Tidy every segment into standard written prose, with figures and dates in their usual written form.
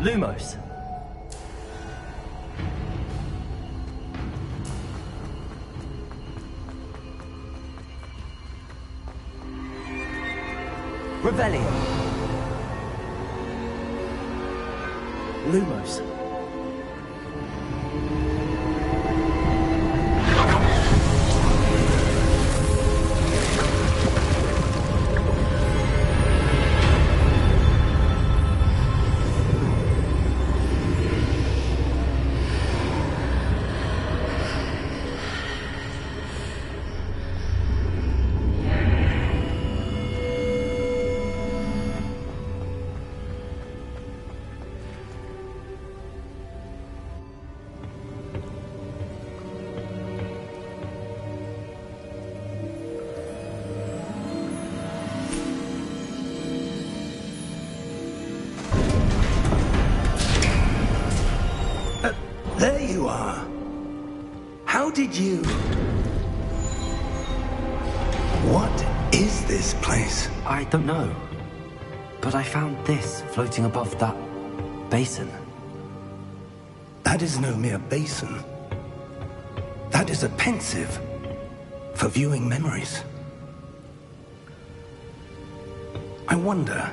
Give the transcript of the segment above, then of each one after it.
Lumos. Revelio. Lumos. There you are. How did you... What is this place? I don't know. But I found this floating above that basin. That is no mere basin. That is a pensive for viewing memories. I wonder...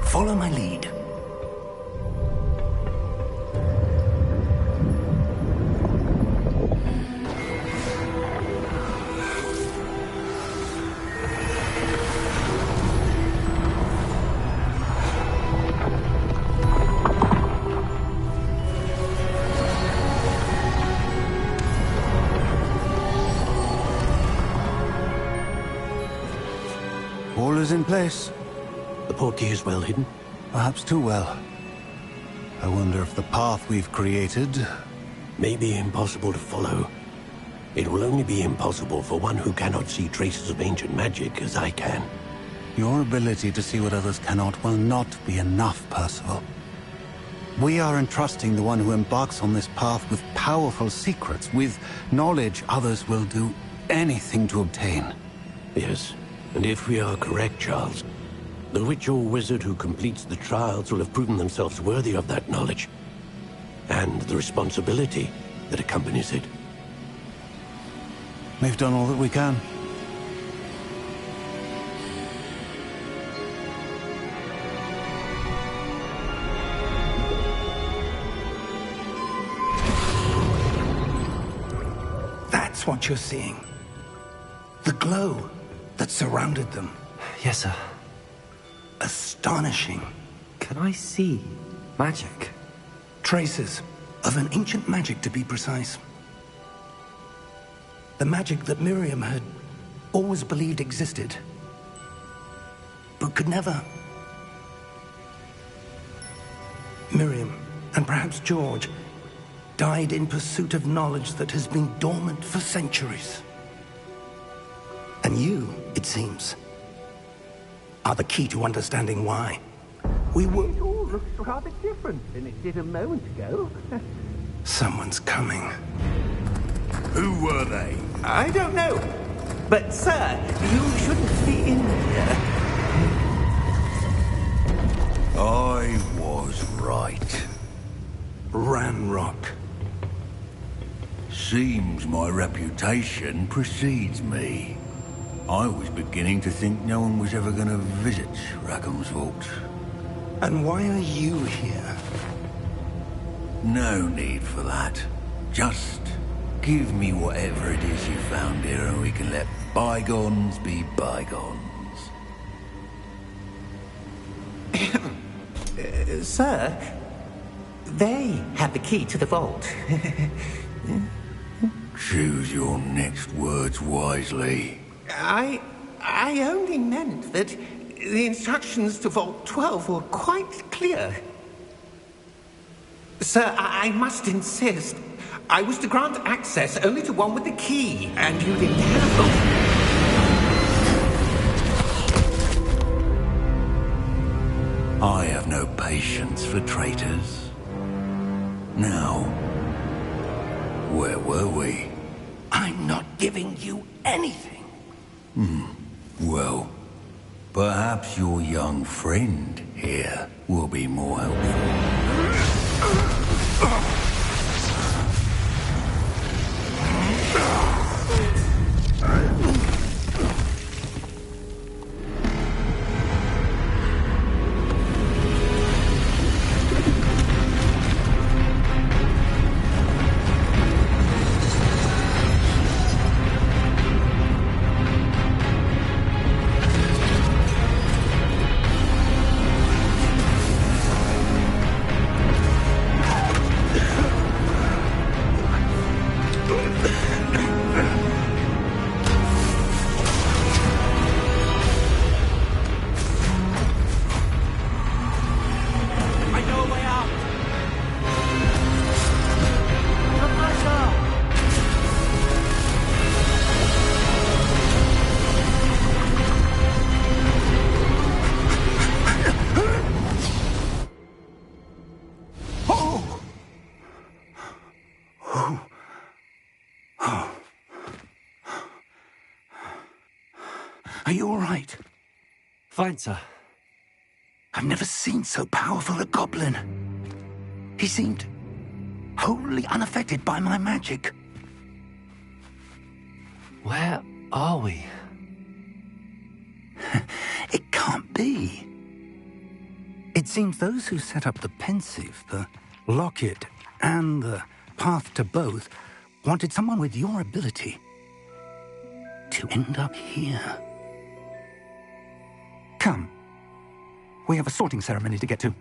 Follow my lead. All is in place. The portkey is well hidden? Perhaps too well. I wonder if the path we've created... may be impossible to follow. It will only be impossible for one who cannot see traces of ancient magic as I can. Your ability to see what others cannot will not be enough, Percival. We are entrusting the one who embarks on this path with powerful secrets, with knowledge others will do anything to obtain. Yes, and if we are correct, Charles, the witch or wizard who completes the trials will have proven themselves worthy of that knowledge, and the responsibility that accompanies it. We've done all that we can. That's what you're seeing. The glow that surrounded them. Yes, sir. Astonishing. Can I see magic? Traces of an ancient magic, to be precise. The magic that Miriam had always believed existed, but could never. Miriam, and perhaps George, died in pursuit of knowledge that has been dormant for centuries. And you, it seems, are the key to understanding why. We were... It all looks rather different than it did a moment ago. Someone's coming. Who were they? I don't know. But, sir, you shouldn't be in here. I was right. Ranrock. Seems my reputation precedes me. I was beginning to think no one was ever going to visit Rackham's vault. And why are you here? No need for that. Just give me whatever it is you found here and we can let bygones be bygones. Sir, they have the key to the vault. Choose your next words wisely. I only meant that the instructions to Vault 12 were quite clear. Sir, I must insist. I was to grant access only to one with the key, and you didn't have them. I have no patience for traitors. Now, where were we? I'm not giving you anything. Well, perhaps your young friend here will be more helpful. Are you all right? Fine, sir. I've never seen so powerful a goblin. He seemed wholly unaffected by my magic. Where are we? It can't be. It seems those who set up the pensive, the locket, and the path to both wanted someone with your ability to end up here. Come. We have a sorting ceremony to get to.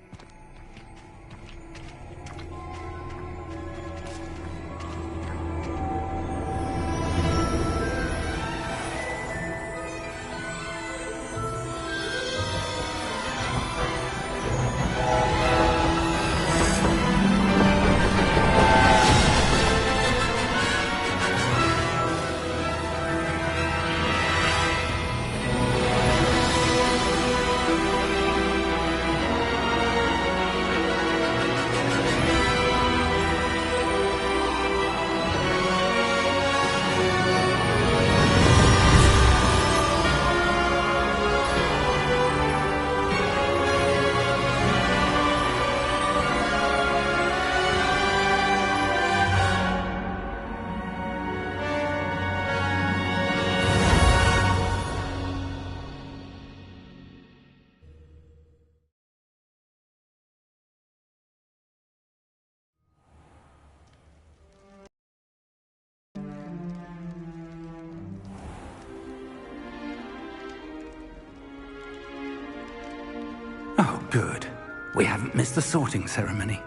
Oh, good. We haven't missed the sorting ceremony.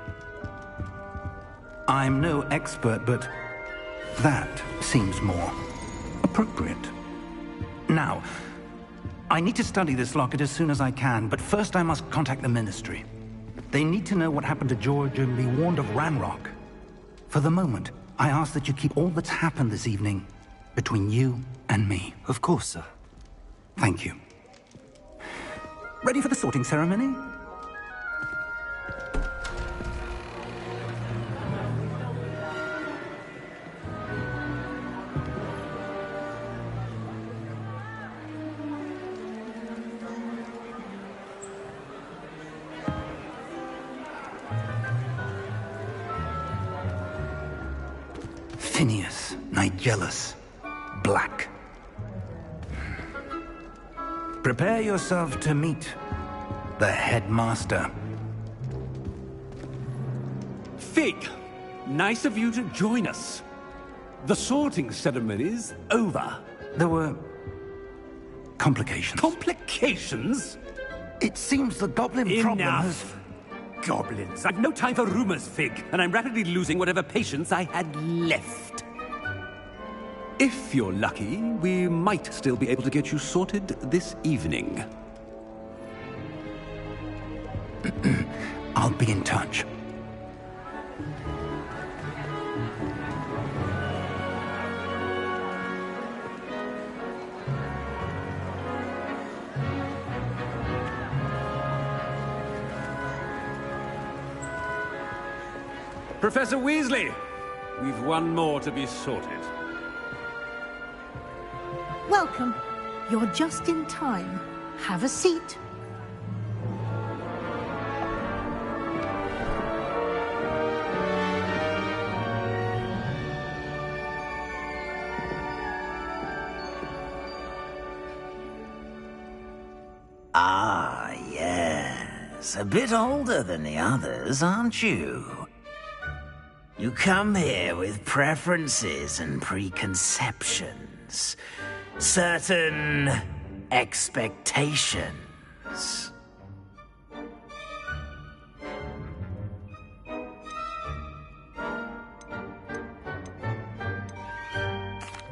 I'm no expert, but that seems more appropriate. Now, I need to study this locket as soon as I can, but first I must contact the Ministry. They need to know what happened to George and be warned of Ranrock. For the moment, I ask that you keep all that's happened this evening between you and me. Of course, sir. Thank you. Ready for the sorting ceremony? Phineas, Nigellus, Black. Prepare yourself to meet the headmaster. Fig, nice of you to join us. The sorting ceremony's over. There were complications. Complications? It seems the goblin problem has... Enough! Goblins. I've no time for rumors, Fig, and I'm rapidly losing whatever patience I had left. If you're lucky, we might still be able to get you sorted this evening. I'll be in touch. Professor Weasley, we've one more to be sorted. Welcome. You're just in time. Have a seat. Ah, yes. A bit older than the others, aren't you? You come here with preferences and preconceptions. Certain expectations.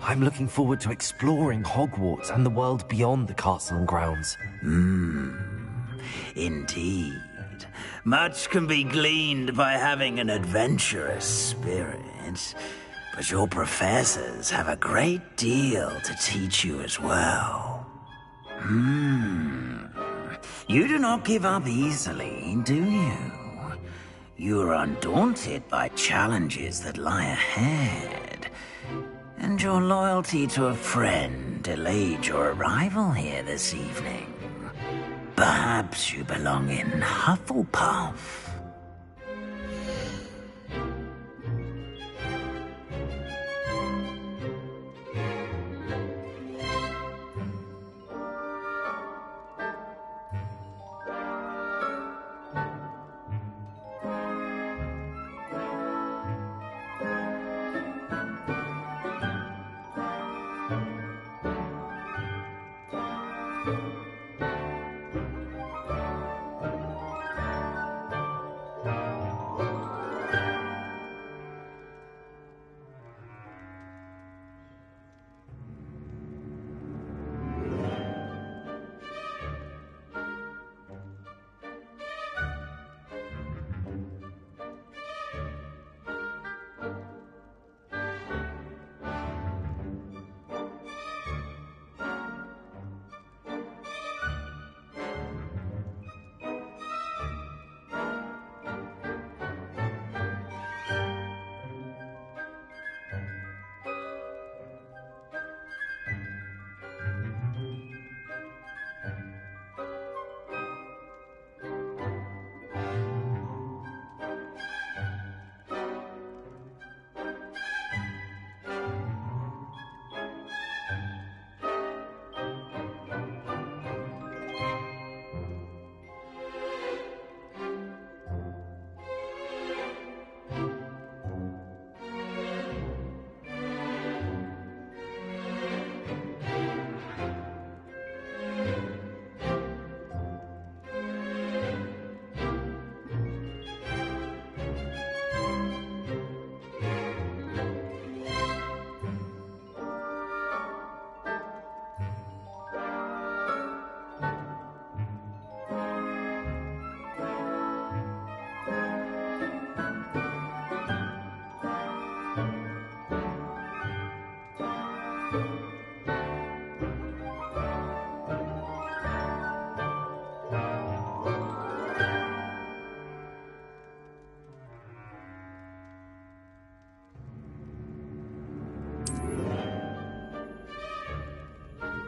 I'm looking forward to exploring Hogwarts and the world beyond the castle and grounds. Indeed. Much can be gleaned by having an adventurous spirit, but your professors have a great deal to teach you as well. You do not give up easily, do you? You are undaunted by challenges that lie ahead. And your loyalty to a friend delayed your arrival here this evening. Perhaps you belong in Hufflepuff.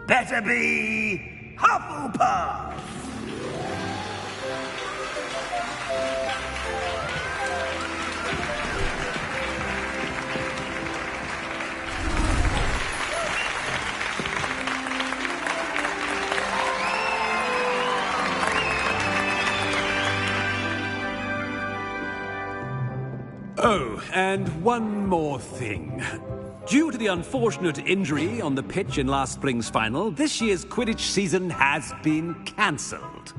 Better be Hufflepuff! Oh, and one more thing. Due to the unfortunate injury on the pitch in last spring's final, this year's Quidditch season has been cancelled.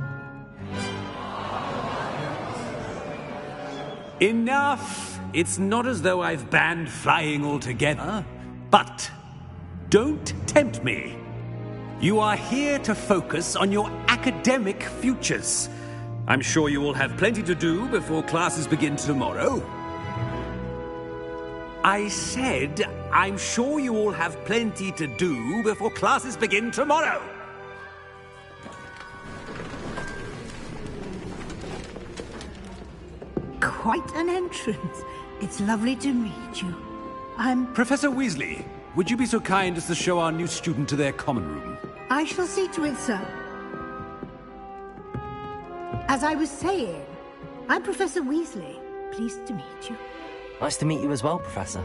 Enough! It's not as though I've banned flying altogether, but don't tempt me. You are here to focus on your academic futures. I'm sure you will have plenty to do before classes begin tomorrow. I said, I'm sure you all have plenty to do before classes begin tomorrow. Quite an entrance. It's lovely to meet you. I'm... Professor Weasley, would you be so kind as to show our new student to their common room? I shall see to it, sir. As I was saying, I'm Professor Weasley. Pleased to meet you. Nice to meet you as well, Professor.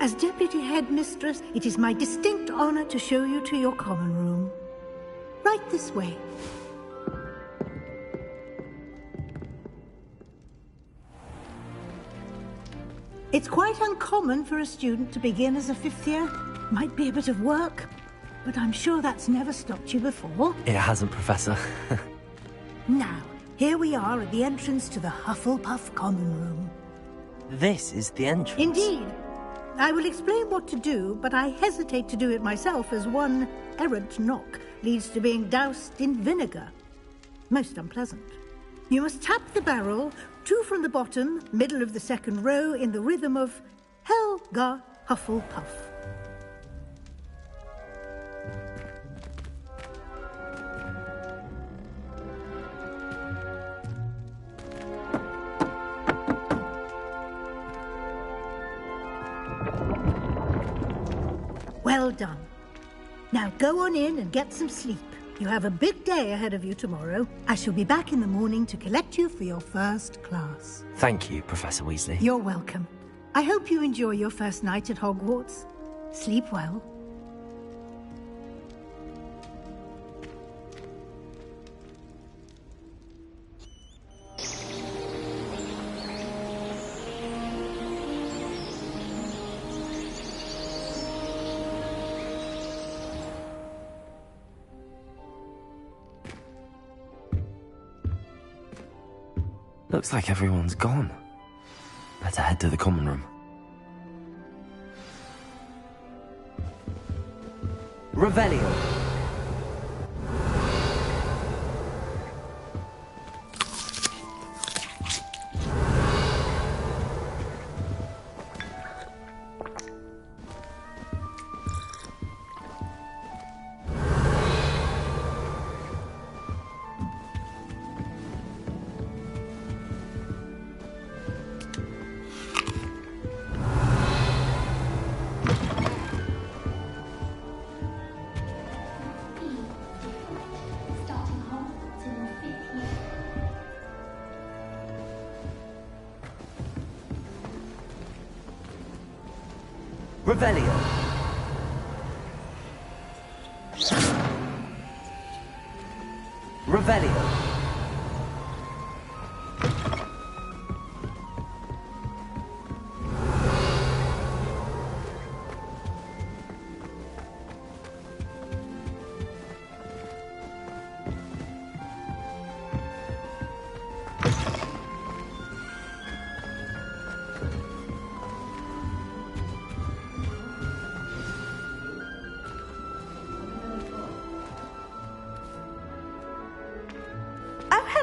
As Deputy Headmistress, it is my distinct honor to show you to your common room. Right this way. It's quite uncommon for a student to begin as a fifth year. Might be a bit of work, but I'm sure that's never stopped you before. It hasn't, Professor. Now, here we are at the entrance to the Hufflepuff common room. This is the entrance. Indeed. I will explain what to do, but I hesitate to do it myself as one errant knock leads to being doused in vinegar. Most unpleasant. You must tap the barrel, 2 from the bottom, middle of the second row, in the rhythm of Helga Hufflepuff. Well done. Now go on in and get some sleep. You have a big day ahead of you tomorrow. I shall be back in the morning to collect you for your first class. Thank you, Professor Weasley. You're welcome. I hope you enjoy your first night at Hogwarts. Sleep well. Looks like everyone's gone. Better head to the common room. Revelio. Revelio. Revelio.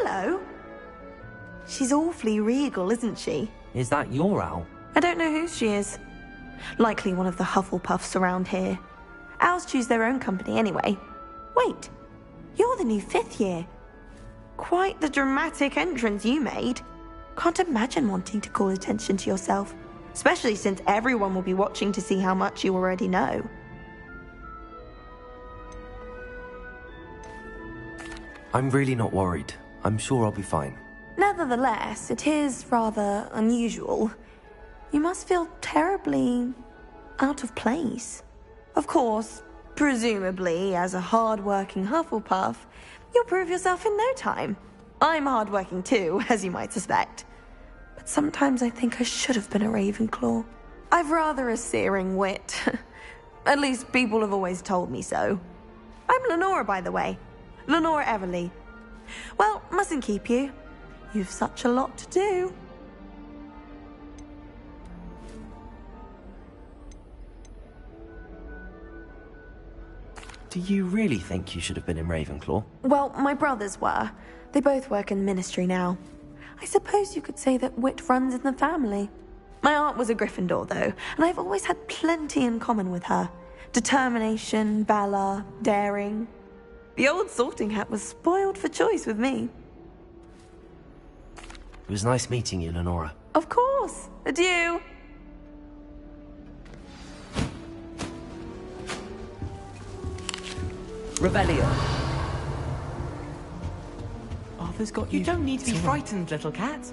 Hello. She's awfully regal, isn't she? Is that your owl? I don't know who she is. Likely one of the Hufflepuffs around here. Owls choose their own company anyway. Wait, you're the new 5th year. Quite the dramatic entrance you made. Can't imagine wanting to call attention to yourself, especially since everyone will be watching to see how much you already know. I'm really not worried. I'm sure I'll be fine. Nevertheless, it is rather unusual. You must feel terribly out of place. Of course, presumably, as a hard-working Hufflepuff, you'll prove yourself in no time. I'm hard-working too, as you might suspect. But sometimes I think I should have been a Ravenclaw. I've rather a searing wit. At least people have always told me so. I'm Lenora, by the way. Lenora Everly. Well, mustn't keep you. You've such a lot to do. Do you really think you should have been in Ravenclaw? Well, my brothers were. They both work in the ministry now. I suppose you could say that wit runs in the family. My aunt was a Gryffindor, though, and I've always had plenty in common with her. Determination, valor, daring. The old sorting hat was spoiled for choice with me. It was nice meeting you, Lenora. Of course. Adieu. Revelio. Arthur's got you. You don't need to be frightened, little cat.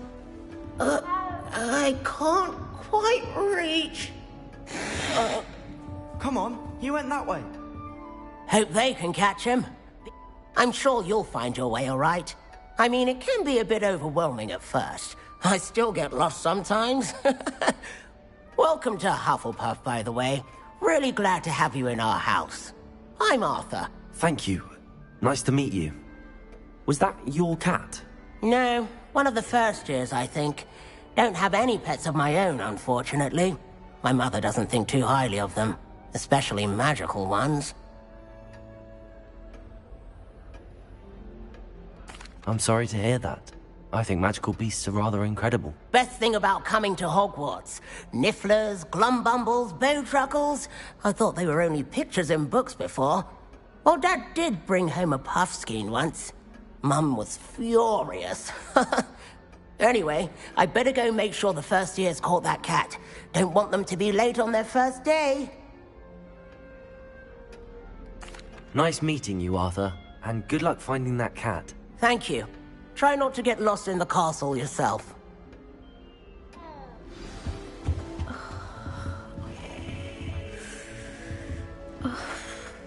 I can't quite reach. Come on, you went that way. Hope they can catch him. I'm sure you'll find your way all right. I mean, it can be a bit overwhelming at first. I still get lost sometimes. Welcome to Hufflepuff, by the way. Really glad to have you in our house. I'm Arthur. Thank you. Nice to meet you. Was that your cat? No, one of the first years, I think. Don't have any pets of my own, unfortunately. My mother doesn't think too highly of them, especially magical ones. I'm sorry to hear that. I think magical beasts are rather incredible. Best thing about coming to Hogwarts. Nifflers, glumbumbles, bowtruckles. I thought they were only pictures in books before. Well, Dad did bring home a puffskein once. Mum was furious. Anyway, I better go make sure the first years caught that cat. Don't want them to be late on their first day. Nice meeting you, Arthur. And good luck finding that cat. Thank you. Try not to get lost in the castle yourself.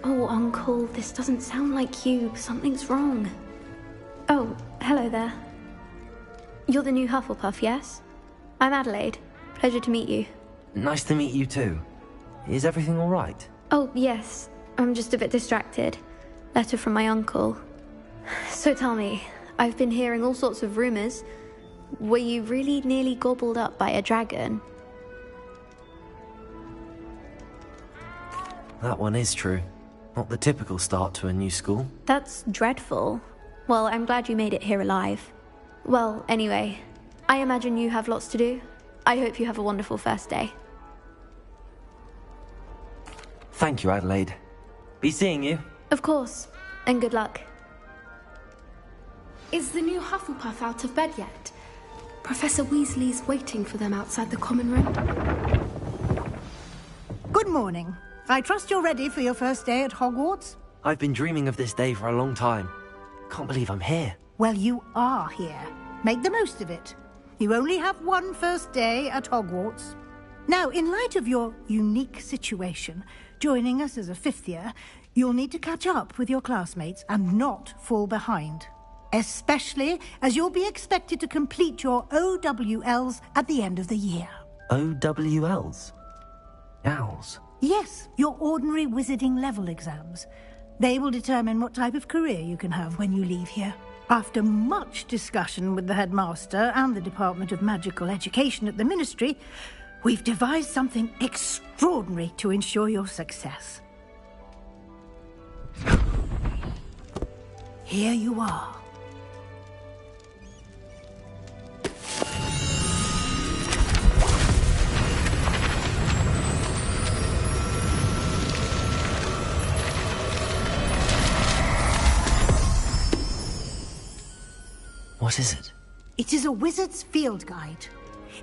Oh, Uncle, this doesn't sound like you. Something's wrong. Oh, hello there. You're the new Hufflepuff, yes? I'm Adelaide. Pleasure to meet you. Nice to meet you too. Is everything all right? Oh, yes. I'm just a bit distracted. Letter from my uncle. So tell me, I've been hearing all sorts of rumors. Were you really nearly gobbled up by a dragon? That one is true. Not the typical start to a new school. That's dreadful. Well, I'm glad you made it here alive. Well, anyway, I imagine you have lots to do. I hope you have a wonderful first day. Thank you, Adelaide. Be seeing you. Of course, and good luck. Is the new Hufflepuff out of bed yet? Professor Weasley's waiting for them outside the common room. Good morning. I trust you're ready for your first day at Hogwarts? I've been dreaming of this day for a long time. Can't believe I'm here. Well, you are here. Make the most of it. You only have one first day at Hogwarts. Now, in light of your unique situation, joining us as a fifth year, you'll need to catch up with your classmates and not fall behind. Especially as you'll be expected to complete your OWLs at the end of the year. OWLs? Owls? Yes, your ordinary wizarding level exams. They will determine what type of career you can have when you leave here. After much discussion with the headmaster and the Department of Magical Education at the Ministry, we've devised something extraordinary to ensure your success. Here you are. What is it? It is a wizard's field guide.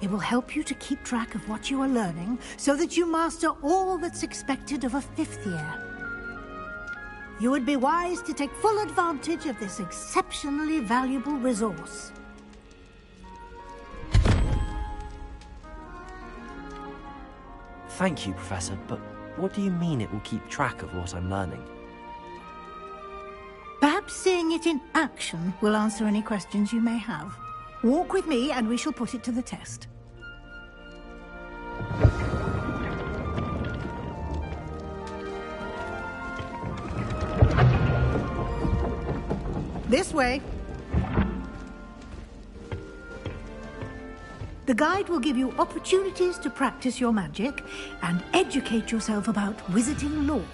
It will help you to keep track of what you are learning so that you master all that's expected of a fifth year. You would be wise to take full advantage of this exceptionally valuable resource. Thank you, Professor, but what do you mean it will keep track of what I'm learning? Perhaps seeing it in action will answer any questions you may have. Walk with me and we shall put it to the test. This way. The guide will give you opportunities to practice your magic and educate yourself about wizarding lore.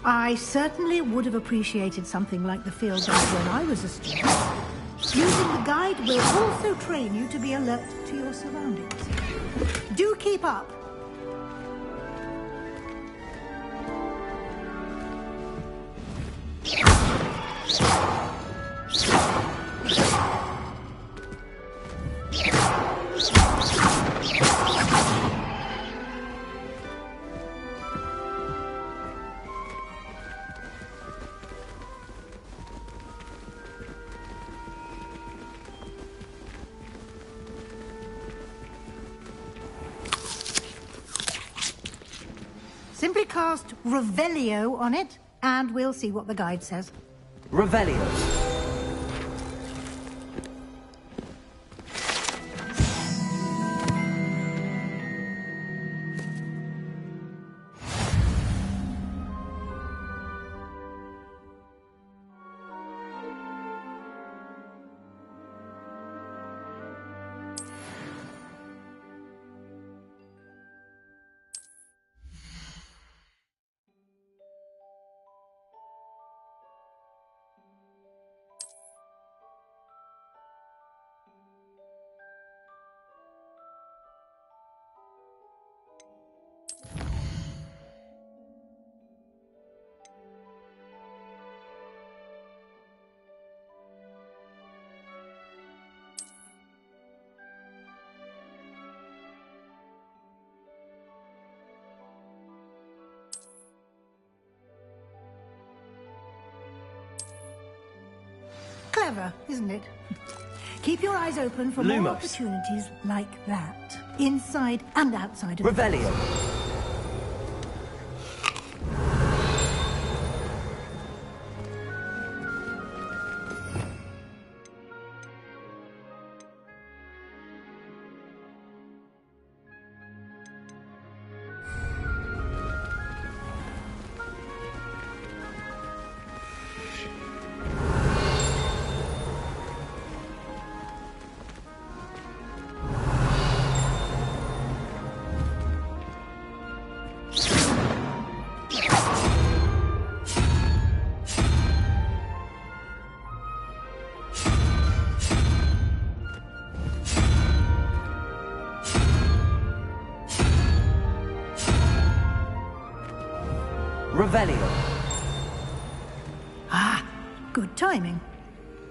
I certainly would have appreciated something like the field guide when I was a student. Using the guide will also train you to be alert to your surroundings. Do keep up. Simply cast Revelio on it, and we'll see what the guide says. Revelio. Clever, isn't it? Keep your eyes open for more Lumos. opportunities like that, inside and outside of Revelio. Revelio. Ah, good timing.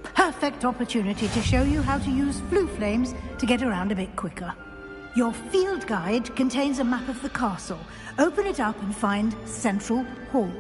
Perfect opportunity to show you how to use flue flames to get around a bit quicker. Your field guide contains a map of the castle. Open it up and find Central Hall.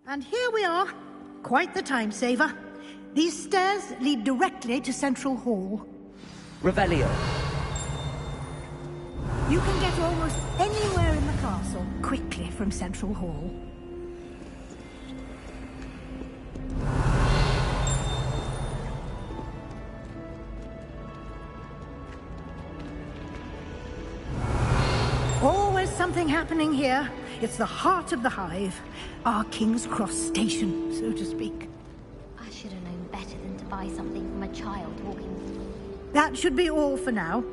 And here we are. Quite the time saver. These stairs lead directly to Central Hall. Revelio. You can get almost anywhere in the castle quickly from Central Hall. Always something happening here. It's the heart of the hive. Our King's Cross station, so to speak. I should have known better than to buy something from a child walking. That should be all for now.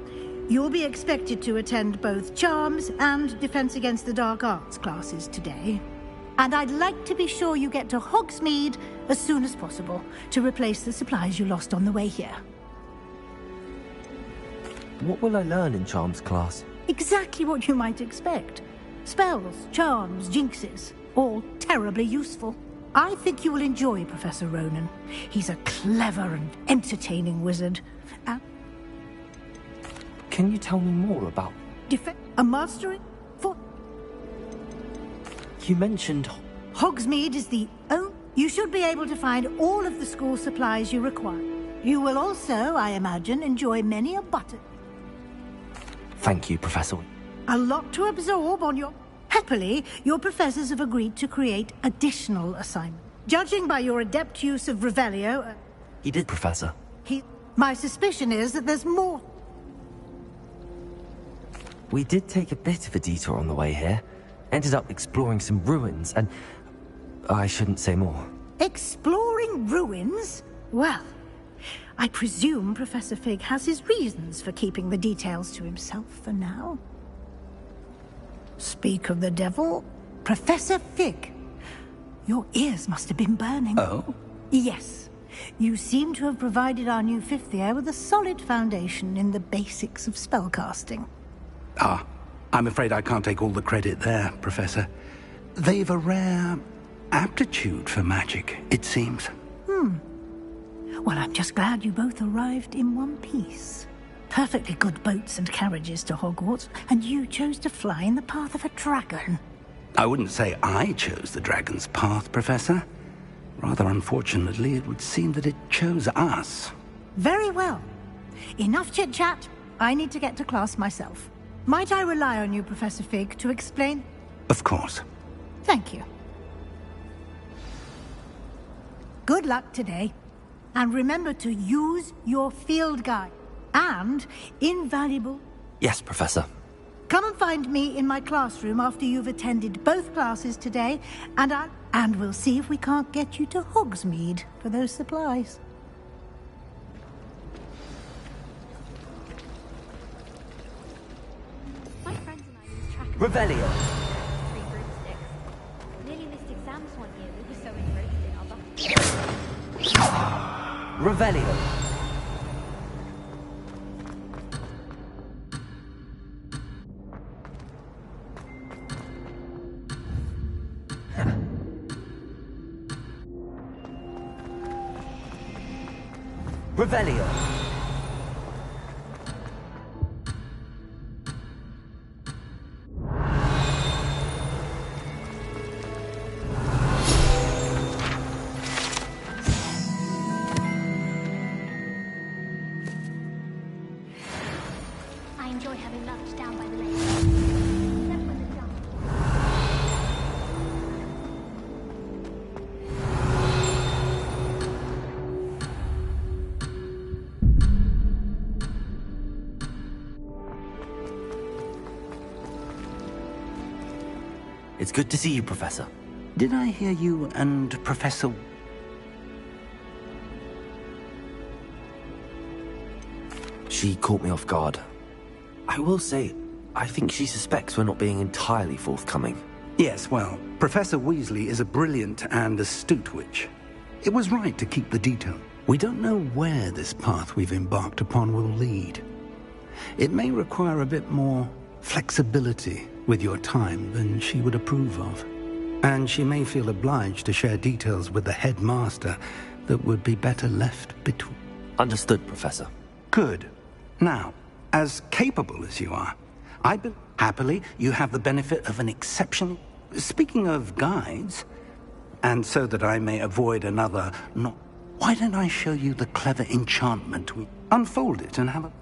You'll be expected to attend both Charms and Defense Against the Dark Arts classes today. And I'd like to be sure you get to Hogsmeade as soon as possible to replace the supplies you lost on the way here. What will I learn in Charms class? Exactly what you might expect. Spells, charms, jinxes, all terribly useful. I think you will enjoy Professor Ronan. He's a clever and entertaining wizard. Can you tell me more about... A mastery for... You mentioned... Hogsmeade is the only... You should be able to find all of the school supplies you require. You will also, I imagine, enjoy many a butter. Thank you, Professor. A lot to absorb on your... Happily, your professors have agreed to create additional assignments. Judging by your adept use of Revelio... He did, Professor. My suspicion is that there's more... We did take a bit of a detour on the way here. Ended up exploring some ruins, and I shouldn't say more. Exploring ruins? Well, I presume Professor Fig has his reasons for keeping the details to himself for now. Speak of the devil, Professor Fig. Your ears must have been burning. Oh? Yes. You seem to have provided our new fifth year with a solid foundation in the basics of spellcasting. Ah, I'm afraid I can't take all the credit there, Professor. They've a rare aptitude for magic, it seems. Well, I'm just glad you both arrived in one piece. Perfectly good boats and carriages to Hogwarts, and you chose to fly in the path of a dragon. I wouldn't say I chose the dragon's path, Professor. Rather unfortunately, it would seem that it chose us. Very well. Enough chit-chat. I need to get to class myself. Might I rely on you, Professor Fig, to explain? Of course. Thank you. Good luck today. And remember to use your field guide. And invaluable... Yes, Professor. Come and find me in my classroom after you've attended both classes today, and we'll see if we can't get you to Hogsmeade for those supplies. My friends and I use track and Revelio. 3 broomsticks. Nearly missed exams one year. We were so engrossed in other. Revelio. Revelio. I enjoy having lunch down by the lake. Except when it's dark. It's good to see you, Professor. Did I hear you and Professor... She caught me off guard. I will say, I think she suspects we're not being entirely forthcoming. Yes, well, Professor Weasley is a brilliant and astute witch. It was right to keep the detail. We don't know where this path we've embarked upon will lead. It may require a bit more flexibility with your time than she would approve of. And she may feel obliged to share details with the headmaster that would be better left between... Understood, Professor. Good. Now, as capable as you are, happily you have the benefit of an exceptional... Speaking of guides, and so that I may avoid another not... Why don't I show you the clever enchantment? We unfold it and have a...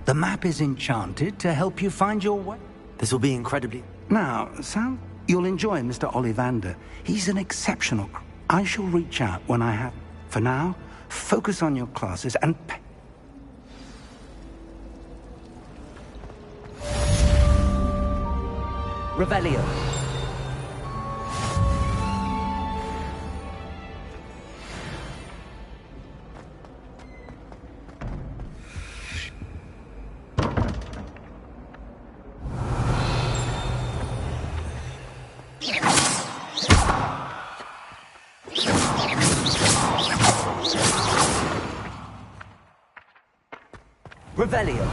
The map is enchanted to help you find your way. This will be incredibly... Now, Sam, you'll enjoy Mr. Ollivander. He's an exceptional... I shall reach out when I have... For now, focus on your classes and... Revelio. Revelio.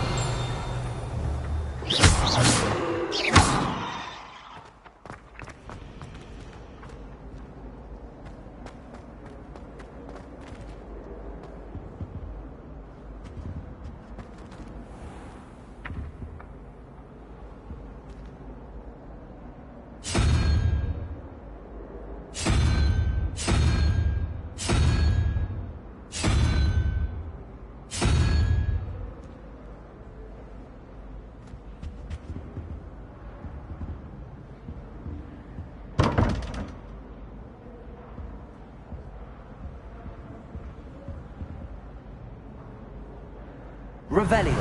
Revelio.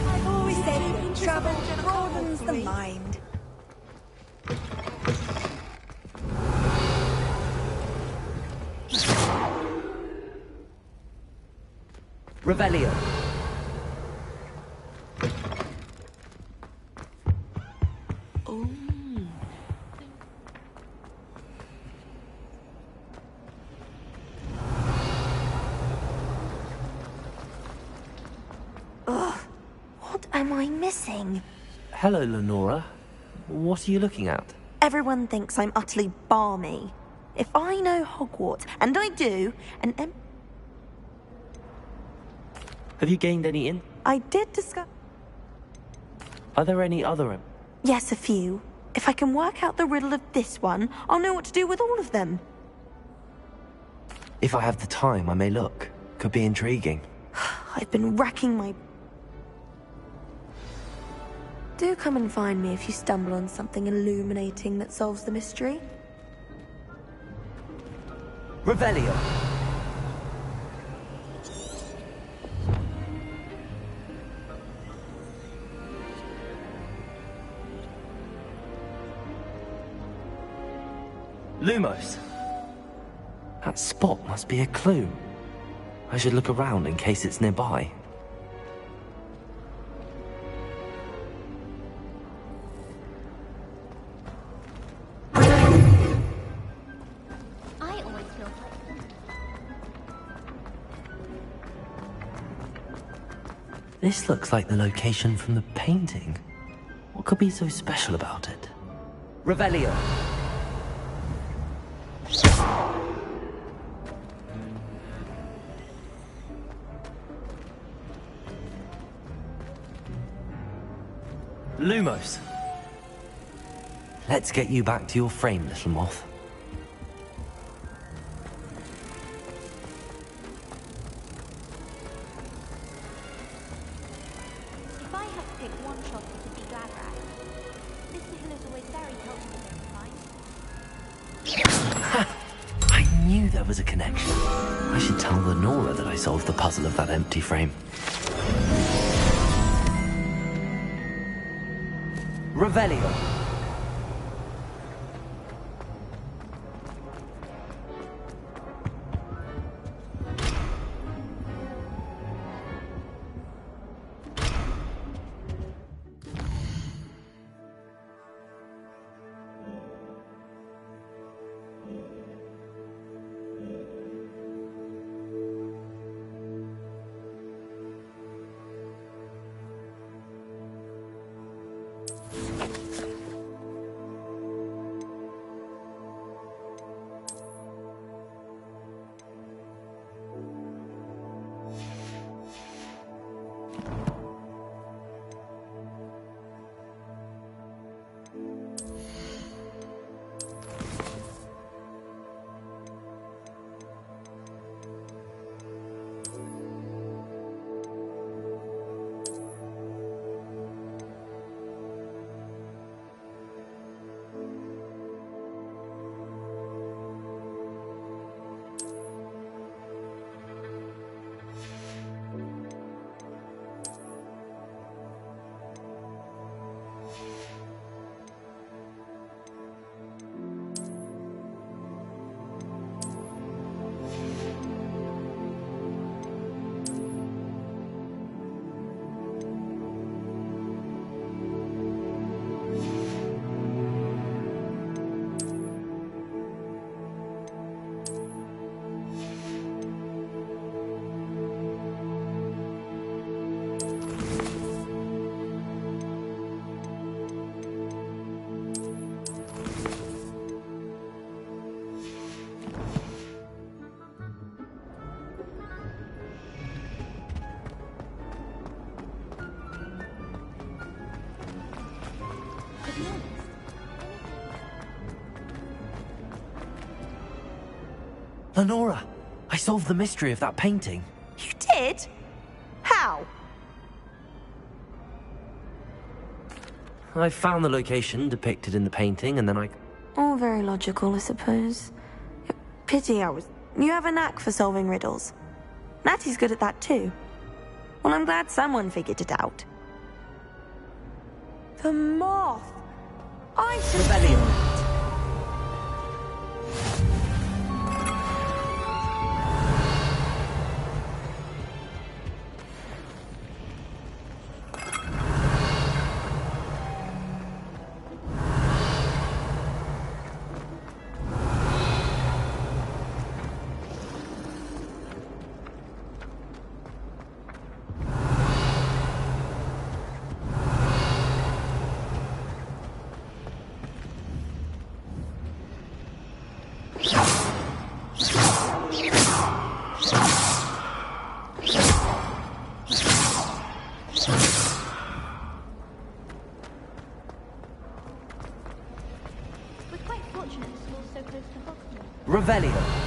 I've always said travel broadens the mind. Revelio. Ugh. What am I missing? Hello, Lenora. What are you looking at? Everyone thinks I'm utterly balmy. If I know Hogwarts, and I do, and Have you gained any in? I did discover... Are there any other Yes, a few. If I can work out the riddle of this one, I'll know what to do with all of them. If I have the time, I may look. Could be intriguing. I've been racking my... Do come and find me if you stumble on something illuminating that solves the mystery. Revelio. Lumos. That spot must be a clue. I should look around in case it's nearby. I always feel This looks like the location from the painting. What could be so special about it? Revelio. Lumos. Let's get you back to your frame, little moth. If I had to pick one shop to be glad at, Mr. Hill is always very helpful in find. I knew there was a connection. I should tell Lenora that I solved the puzzle of that empty frame. Revelio. Lenora, I solved the mystery of that painting. You did? How? I found the location depicted in the painting, and then I... All very logical, I suppose. Pity I was... You have a knack for solving riddles. Natty's good at that too. Well, I'm glad someone figured it out. The moth! I should... Rebellion. Revelio.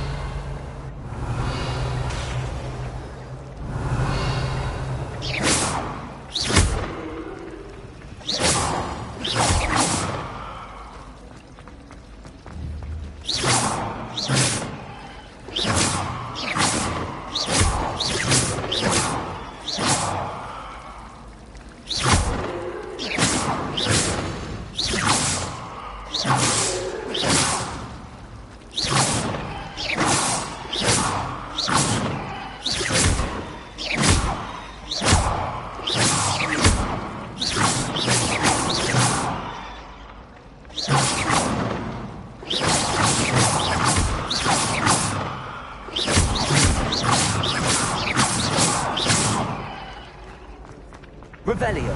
Revelio.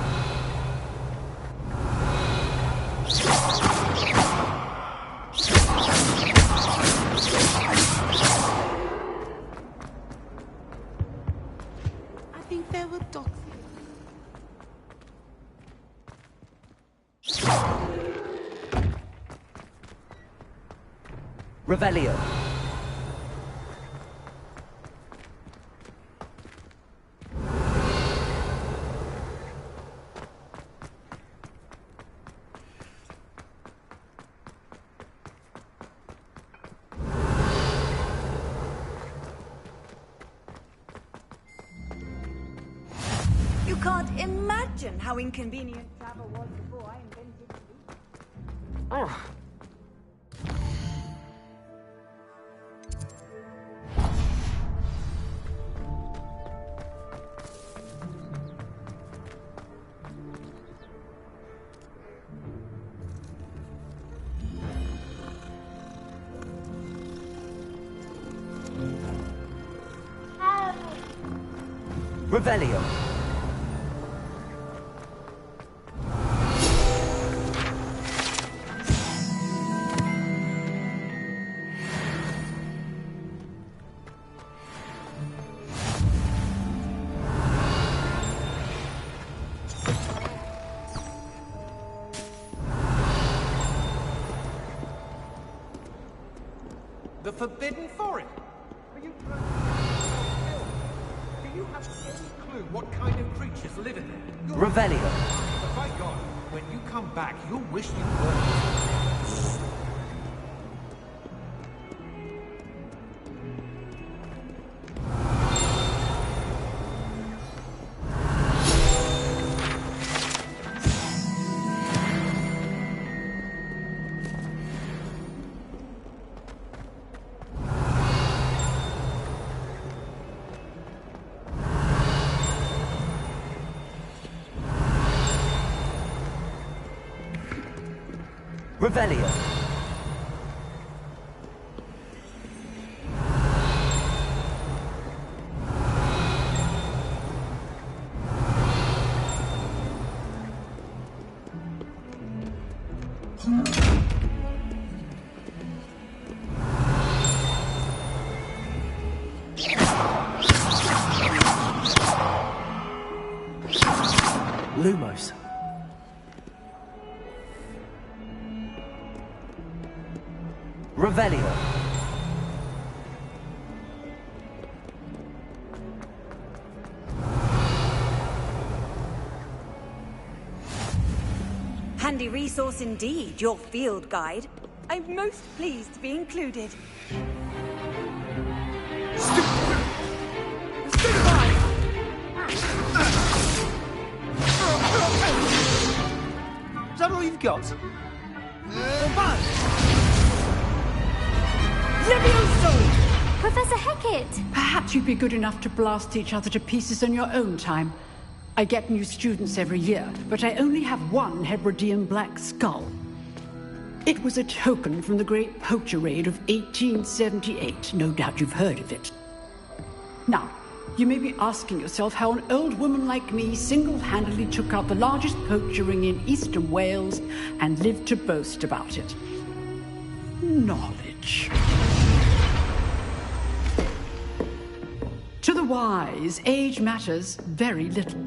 I think there were dogs. Revelio. You can't imagine how inconvenient travel was before I invented it. Oh. Revelio. The Forbidden Forest. Are you trying to... Do you have any clue what kind of creatures live in there? Revelio. But by God, when you come back, you'll wish you weren't. Revelio. Lumos. Revelio. handy resource indeed, your field guide. I'm most pleased to be included. Is that all you've got? Levioso! Professor Hecat! Perhaps you'd be good enough to blast each other to pieces in your own time. I get new students every year, but I only have one Hebridean black skull. It was a token from the Great Poacher Raid of 1878. No doubt you've heard of it. Now, you may be asking yourself how an old woman like me single-handedly took out the largest poacher ring in eastern Wales and lived to boast about it. Knowledge. To the wise, age matters very little.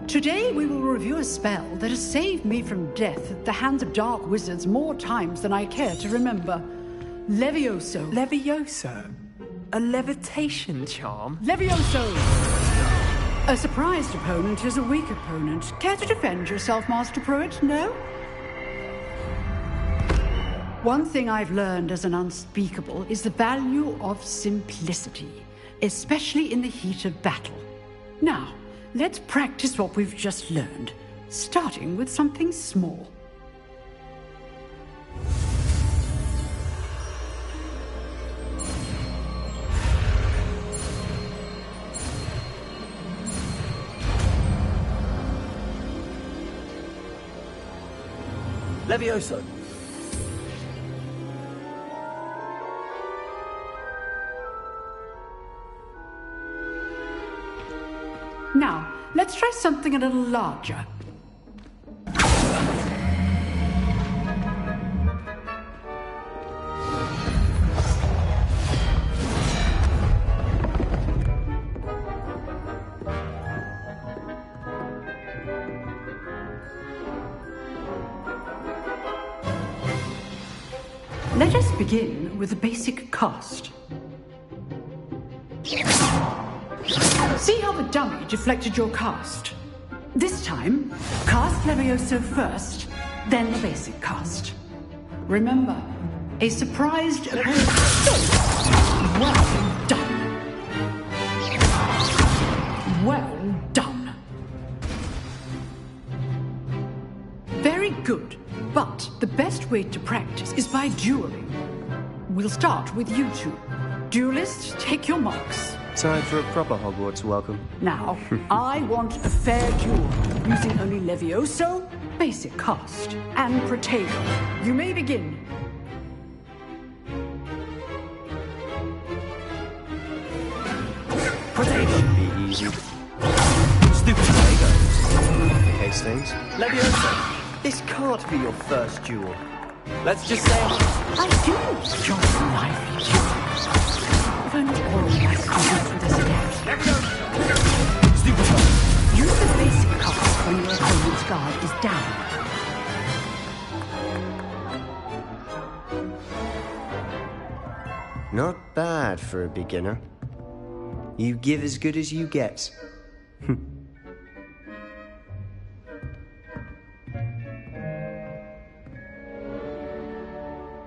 Today we will review a spell that has saved me from death at the hands of dark wizards more times than I care to remember. Levioso. Levioso? A levitation charm? Levioso! A surprised opponent is a weak opponent. Care to defend yourself, Master Pruitt? No? One thing I've learned as an unspeakable is the value of simplicity, especially in the heat of battle. Now, let's practice what we've just learned, starting with something small. Levioso! Now, let's try something a little larger. Let us begin with a basic cast. See how the dummy deflected your cast? This time, cast Levioso first, then the basic cast. Remember, a surprised opponent. Well done. Well done. Very good, but the best way to practice is by dueling. We'll start with you two. Duelists, take your marks. Time for a proper Hogwarts welcome. Now, I want a fair duel, using only Levioso, basic cast, and Protego. You may begin. Protego should be easy. Stupid Protego. Complicate things. Levioso, this can't be your first duel. Let's just say I do enjoy the lively duels. If only all my students would this again. Use the basic cast when your opponent's guard is down. Not bad for a beginner. You give as good as you get.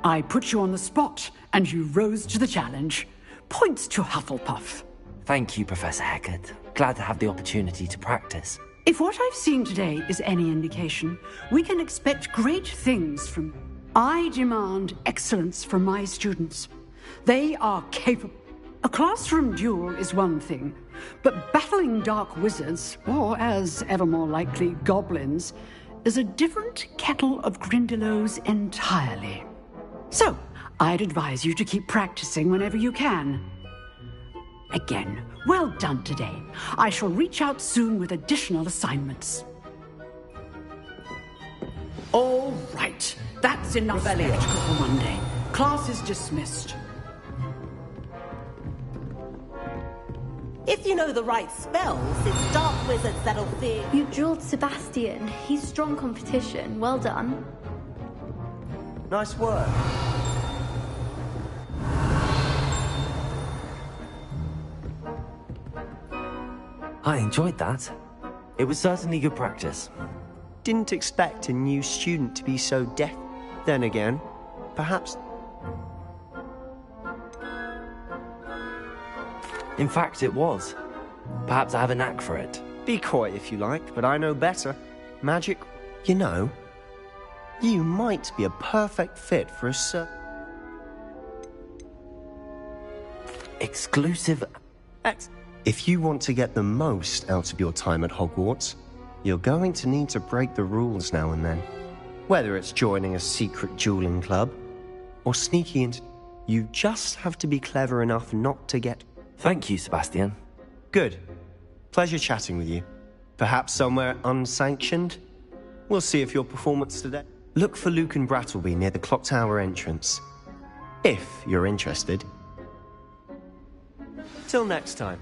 I put you on the spot, and you rose to the challenge. Points to Hufflepuff. Thank you, Professor Hecat. Glad to have the opportunity to practice. If what I've seen today is any indication, we can expect great things from... I demand excellence from my students. They are capable. A classroom duel is one thing, but battling dark wizards, or as ever more likely, goblins, is a different kettle of Grindylows entirely. So, I'd advise you to keep practicing whenever you can. Again, well done today. I shall reach out soon with additional assignments. All right, that's enough spectacle for one day. Class is dismissed. If you know the right spells, it's dark wizards that'll fear. You drilled Sebastian. He's strong competition. Well done. Nice work. I enjoyed that. It was certainly good practice. didn't expect a new student to be so deaf. Then again, perhaps... In fact, it was. Perhaps I have a knack for it. Be quiet if you like, but I know better. Magic, you know, you might be a perfect fit for a exclusive... If you want to get the most out of your time at Hogwarts, you're going to need to break the rules now and then. Whether it's joining a secret dueling club, or sneaking into... You just have to be clever enough not to get... Thank you, Sebastian. Good. Pleasure chatting with you. Perhaps somewhere unsanctioned? We'll see if your performance today... Look for Luke and Brattleby near the clock tower entrance. If you're interested. Till next time.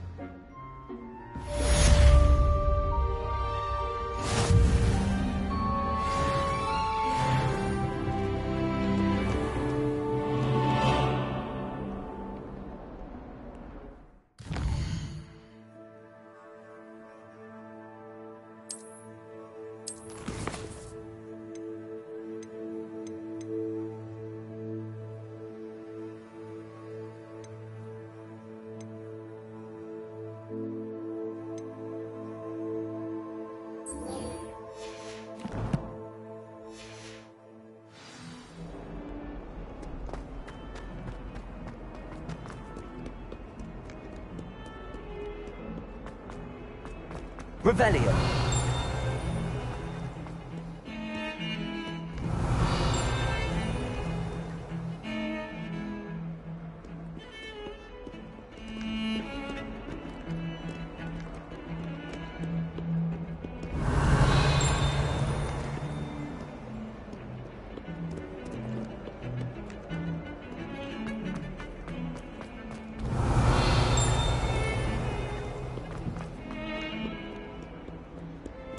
Revelio.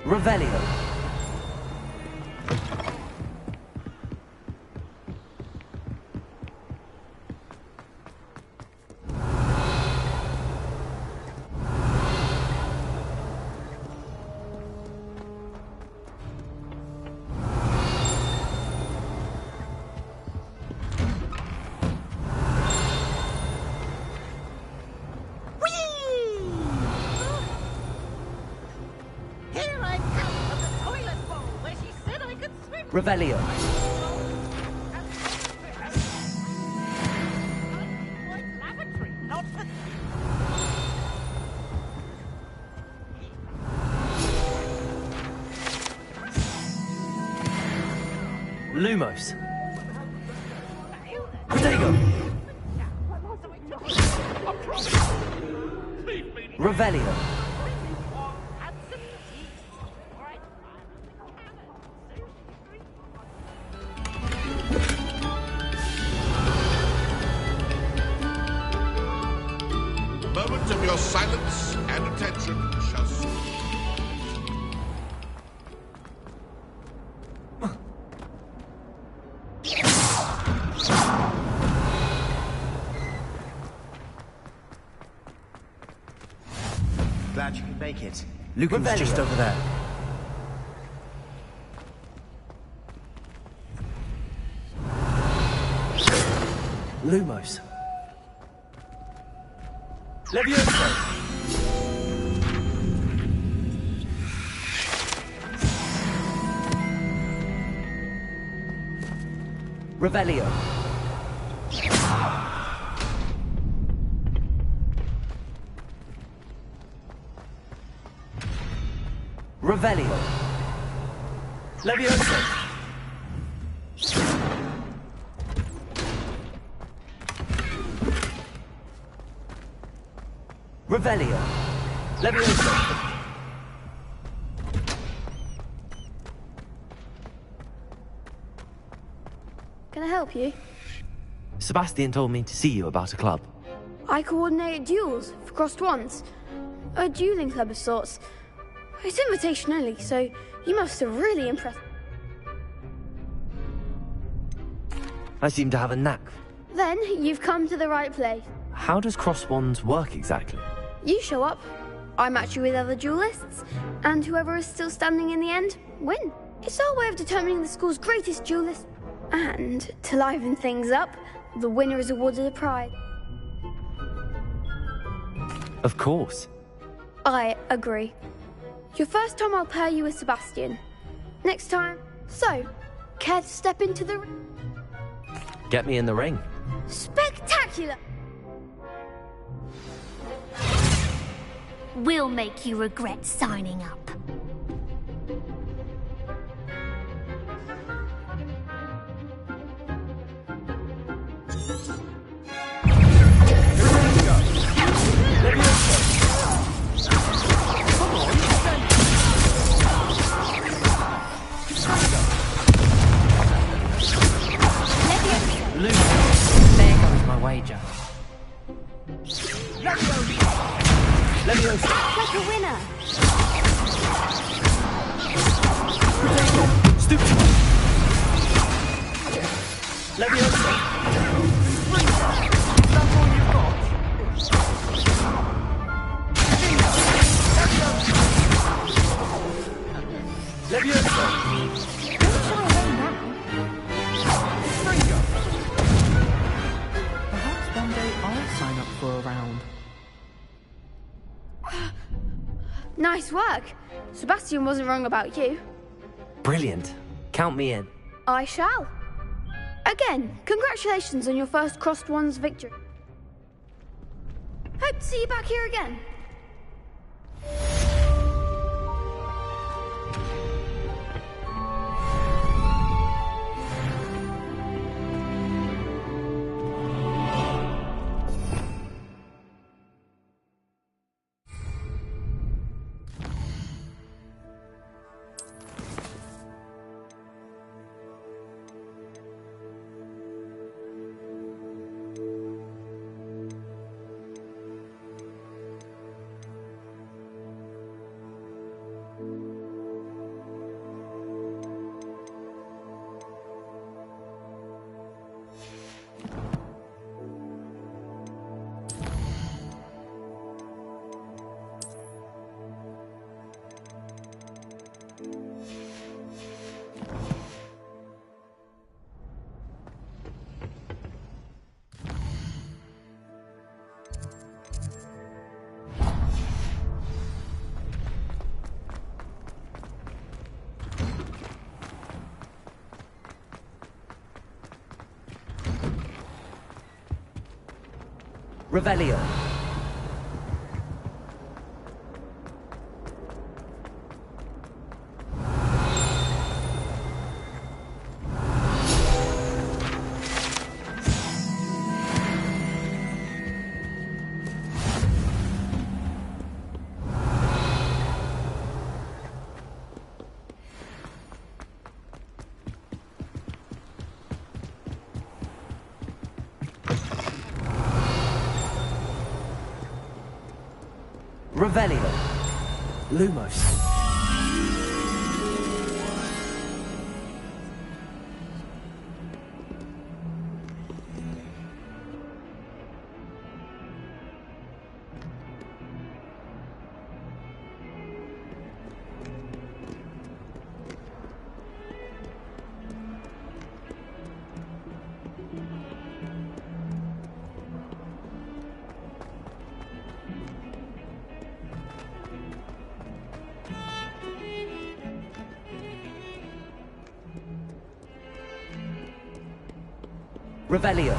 Revelio. Revelio. Lumos. Protego. Revelio. Moment of your silence and attention shall soon. Glad you could make it. Lucan's just over there. Lumos. Levioso! Revelio. Revelio. Levioso. Revelio. Levioso. Can I help you? Sebastian told me to see you about a club. I coordinate duels for crossed wands. A dueling club of sorts. It's invitation only, so you must have really impressed. I seem to have a knack. Then you've come to the right place. How does cross wands work exactly? You show up, I match you with other duelists, and whoever is still standing in the end, win. It's our way of determining the school's greatest duelist. And, to liven things up, the winner is awarded a prize. Of course. I agree. Your first time I'll pair you with Sebastian. Next time. So, care to step into the ring? Get me in the ring. Spectacular! We'll make you regret signing up. There goes my wager. Like a winner. Stupid. Leviosa. That's all you've got. Leviosa. Perhaps one day I'll sign up for a round. Nice work. Sebastian wasn't wrong about you. Brilliant. Count me in. I shall. Again, congratulations on your first Crossed Wands victory. Hope to see you back here again. Revelio. Revelio. Lumos. Revelio.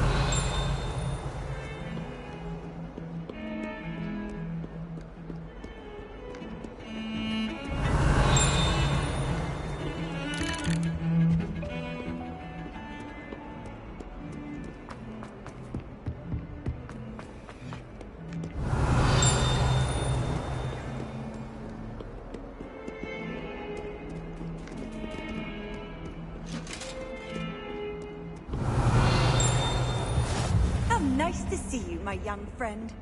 Nice to see you, my young friend.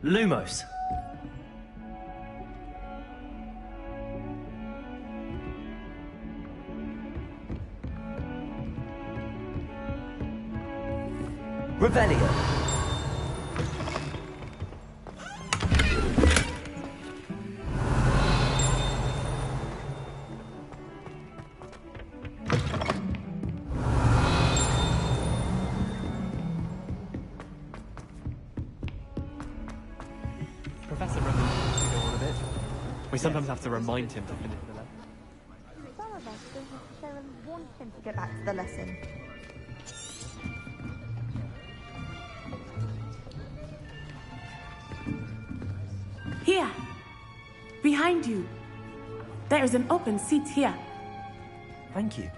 Lumos. Revelio. Professor reminds to go on a bit. We sometimes have to remind him to finish the lesson. Some of us don't necessarily want him to get back to the lesson. Here! Behind you! There is an open seat here. Thank you.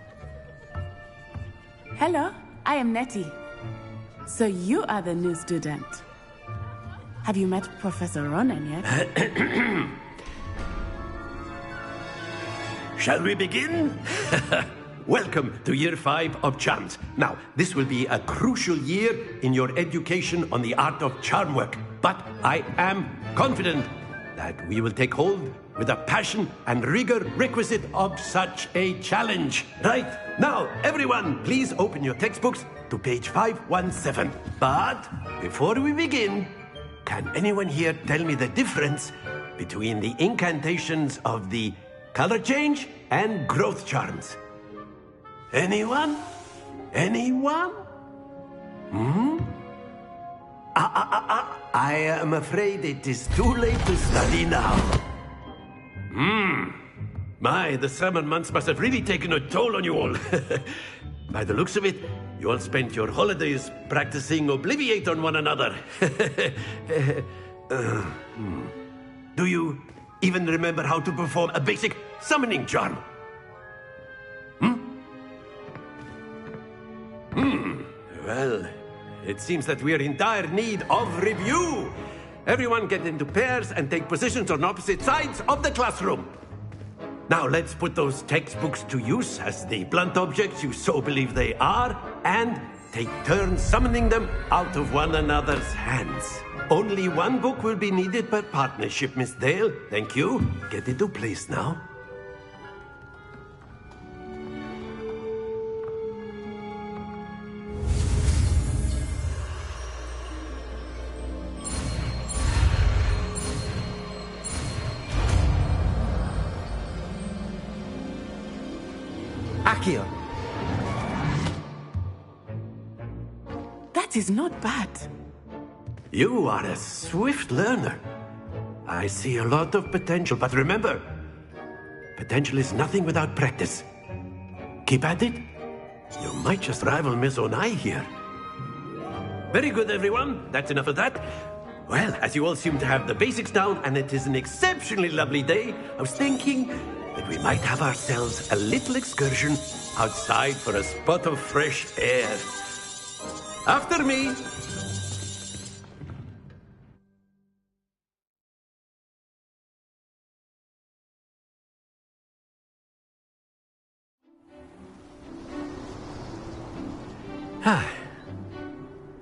Hello, I am Nettie. So you are the new student. Have you met Professor Ronan yet? Shall we begin? Welcome to Year 5 of Charms. Now, this will be a crucial year in your education on the art of charm work. But I am confident that we will take hold with the passion and rigor requisite of such a challenge. Right, now, everyone, please open your textbooks to page 517. But before we begin, can anyone here tell me the difference between the incantations of the color change and growth charms? Anyone? Anyone? I am afraid it is too late to study now. My, the summer months must have really taken a toll on you all. By the looks of it, you all spent your holidays practicing Obliviate on one another. Do you even remember how to perform a basic summoning charm? Well, it seems that we are in dire need of review. Everyone get into pairs and take positions on opposite sides of the classroom. Now let's put those textbooks to use as the blunt objects you so believe they are, and take turns summoning them out of one another's hands. Only one book will be needed per partnership, Miss Dale. Thank you. Get into place now. Accio. That is not bad. You are a swift learner. I see a lot of potential, but remember, potential is nothing without practice. Keep at it. You might just rival Miss Onai here. Very good, everyone. That's enough of that. Well, as you all seem to have the basics down, and it is an exceptionally lovely day, I was thinking that we might have ourselves a little excursion outside for a spot of fresh air. After me.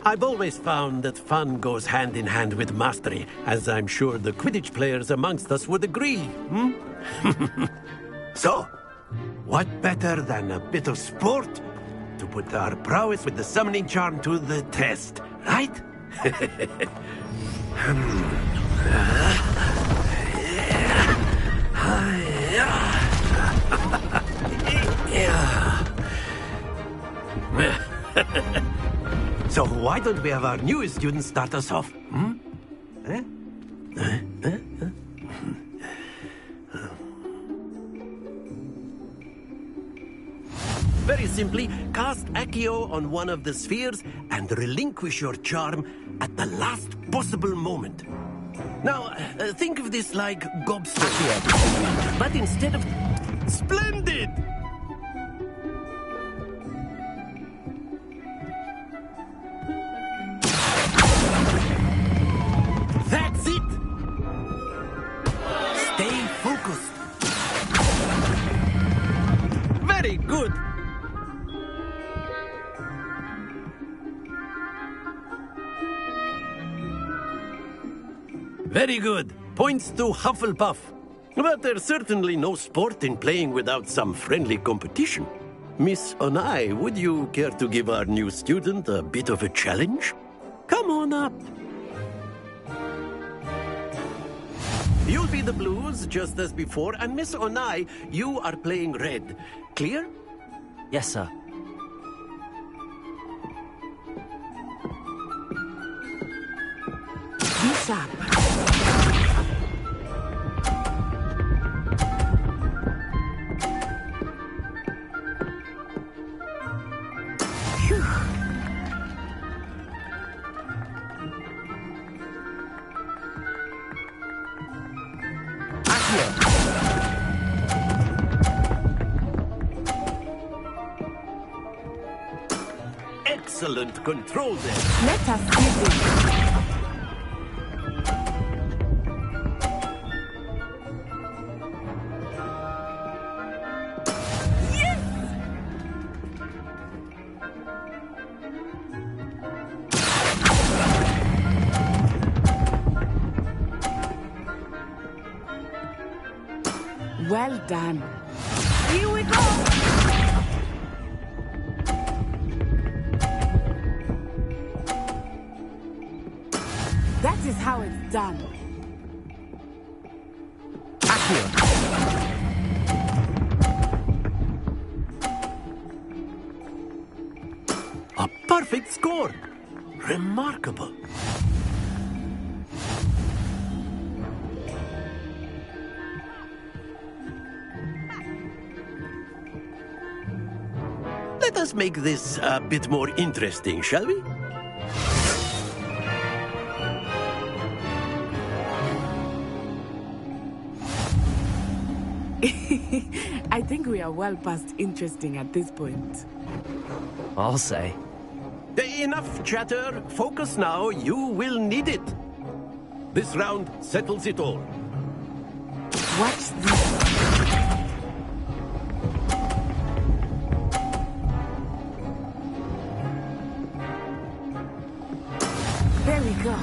I've always found that fun goes hand in hand with mastery, as I'm sure the Quidditch players amongst us would agree. So, what better than a bit of sport to put our prowess with the summoning charm to the test, right? So why don't we have our newest student start us off? Very simply, cast Accio on one of the spheres and relinquish your charm at the last possible moment. Now, think of this like gobstopper, but instead of... Splendid! That's it! Stay focused. Very good! Very good. Points to Hufflepuff. But there's certainly no sport in playing without some friendly competition. Miss Onai, would you care to give our new student a bit of a challenge? Come on up. You'll be the blues, just as before, and Miss Onai, you are playing red. Clear? Yes, sir. Be sharp. Excellent control there. Let us see this. Well done. Here we go. That is how it's done. A perfect score. Remarkable. Let us make this a bit more interesting, shall we? I think we are well past interesting at this point. I'll say. Enough chatter. Focus now. You will need it. This round settles it all. Watch this. There we go.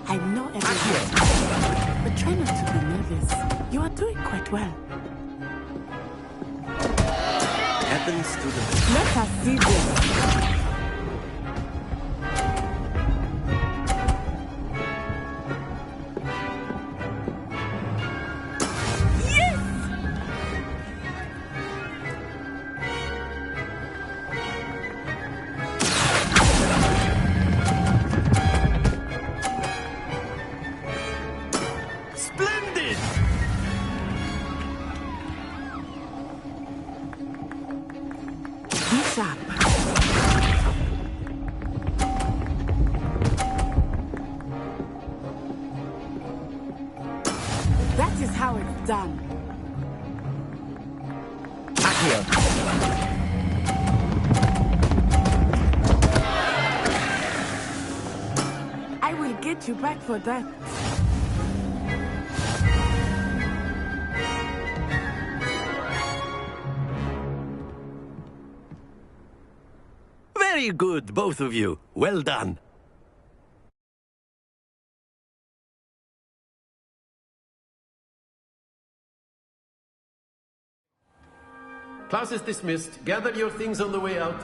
I know everything, but try not to be nervous. You are doing quite well. Happens to the... Let us see this. That is how it's done. I will get you back for that. Very good, both of you. Well done. Class is dismissed. Gather your things on the way out.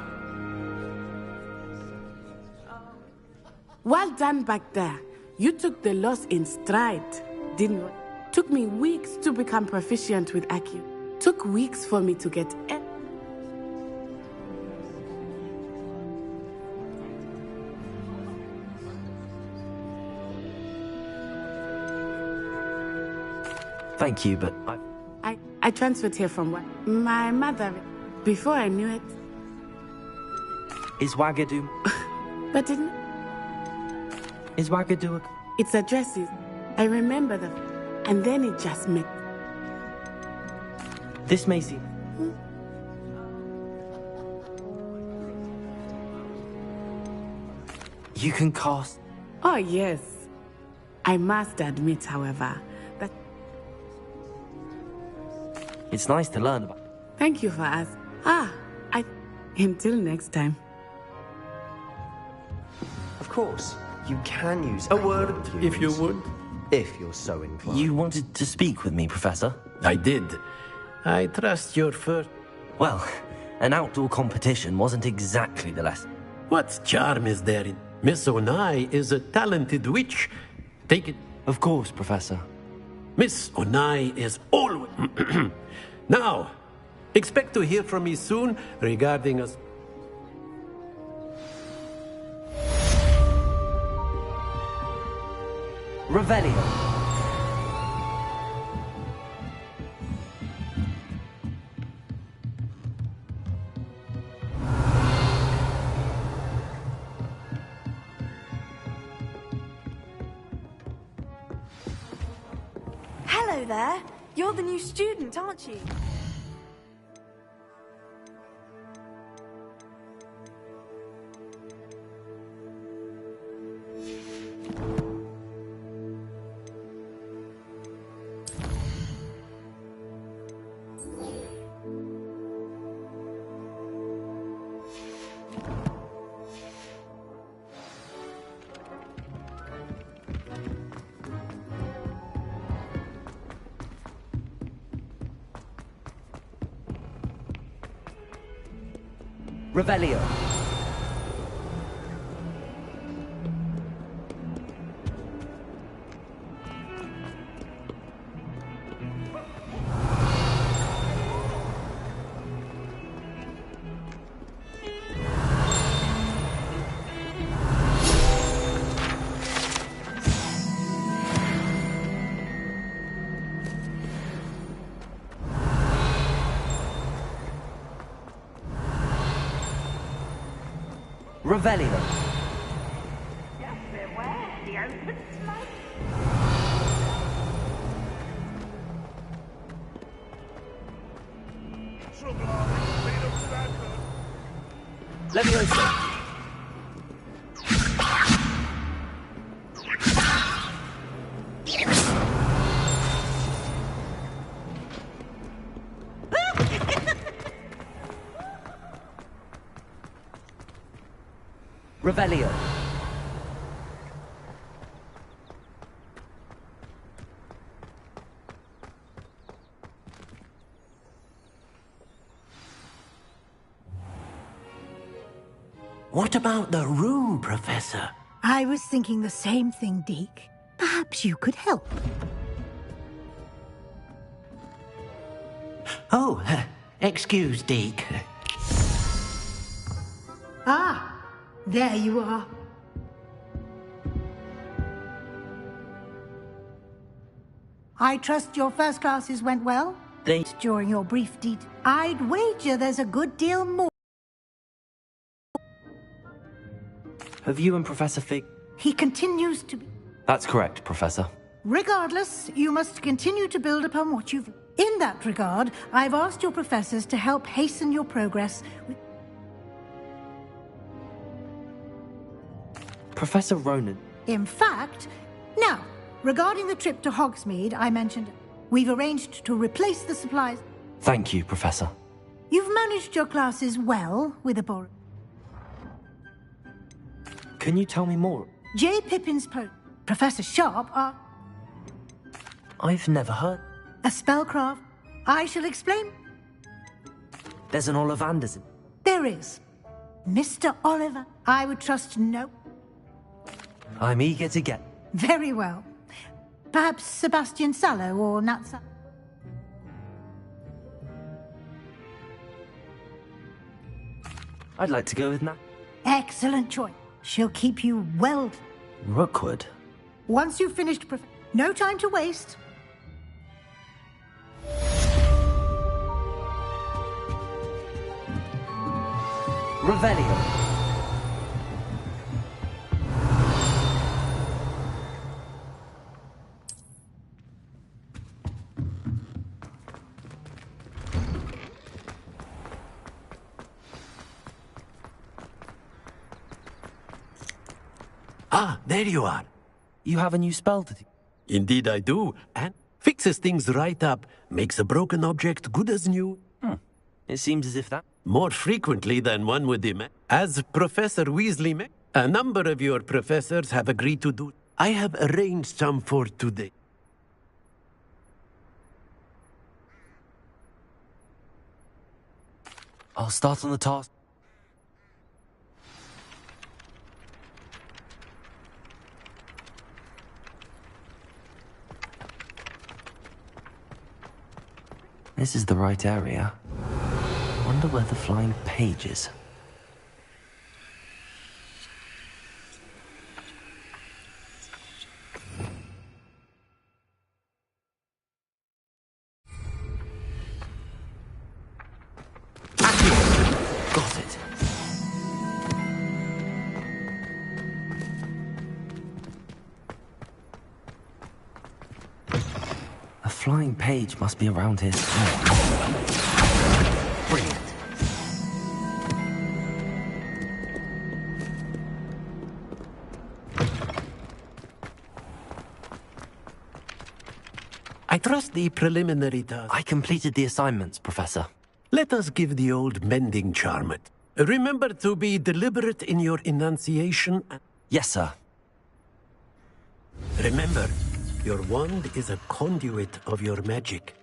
Well done back there. You took the loss in stride, didn't you? Took me weeks to become proficient with Accu. Took weeks for me to get Thank you, but I transferred here from work. My mother, before I knew it... Is Wagadoom... But didn't... Is Wagadoom... It's addresses. I remember them. And then it just met. This may seem... You can cast... Oh, yes. I must admit, however, that... It's nice to learn about. Thank you for asking. Until next time. Of course, you can use a word, if you would. If you're so inclined. You wanted to speak with me, Professor? I did. I trust your first... Well, an outdoor competition wasn't exactly the lesson. What charm is there in... Miss Onai is a talented witch. Take it. Of course, Professor. Miss Onai is always... Now, expect to hear from me soon regarding us... Revelio. Hello there. You're the new student, aren't you? Revelio. Revelio. Just beware the open smoke. Levioso. Revelio. What about the room, Professor? I was thinking the same thing, Deke. Perhaps you could help. Oh, excuse, Deke. Ah, there you are. I trust your first classes went well? During your brief I'd wager there's a good deal more. Have you and Professor Fig? He continues to be. That's correct, Professor. Regardless, you must continue to build upon what you've... In that regard, I've asked your professors to help hasten your progress with... Professor Ronan. In fact, now, regarding the trip to Hogsmeade I mentioned, we've arranged to replace the supplies. Thank you, Professor. You've managed your classes well with a borrow. Can you tell me more? J. Pippin's Professor Sharp are... I've never heard. A spellcraft. I shall explain. There's an Ollivanders. There is. Mr. Oliver, I would trust no... I'm eager to get... Very well. Perhaps Sebastian Sallow or Natsa... I'd like to go with Nat. Excellent choice. She'll keep you well... Rookwood. Once you've finished... No time to waste. Revelio. Ah, there you are. You have a new spell to... Indeed I do, and fix Fixes things right up, makes a broken object good as new. It seems as if that... More frequently than one would imagine. As Professor Weasley mentioned, a number of your professors have agreed to do. I have arranged some for today. I'll start on the task. This is the right area. Wonder where the flying page is. Got it. A flying page must be around here somewhere. Brilliant. I trust the preliminary task. I completed the assignments, Professor. Let us give the old mending charm it. Remember to be deliberate in your enunciation. Yes, sir. Remember, your wand is a conduit of your magic.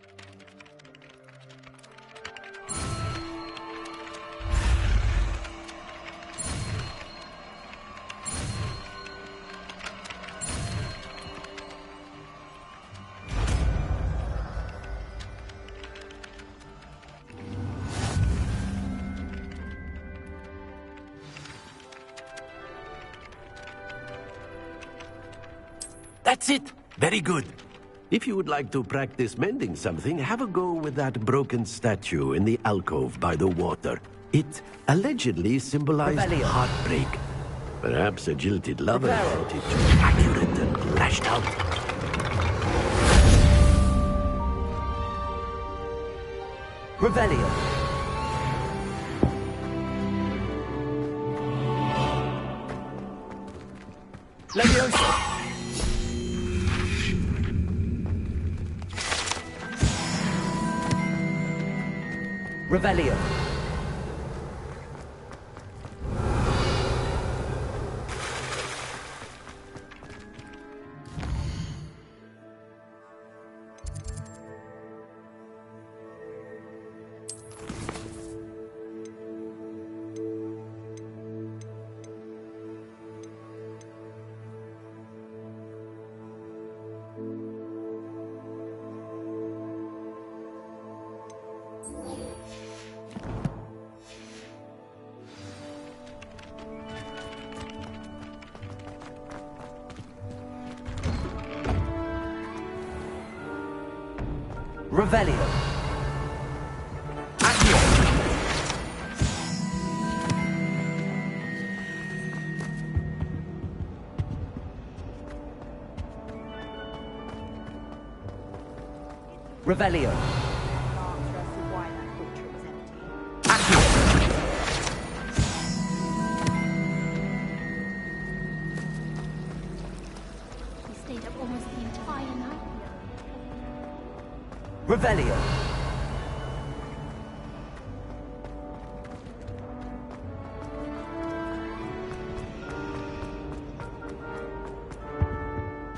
That's it! Very good. If you would like to practice mending something, have a go with that broken statue in the alcove by the water. It allegedly symbolized Rebellion. heartbreak. Perhaps a jilted lover felt it too accurate and lashed out. Revelio. Leviosa. Revelio. Revelio. Accio. Revelio. Accio. We stayed up almost the entire night. Revelio.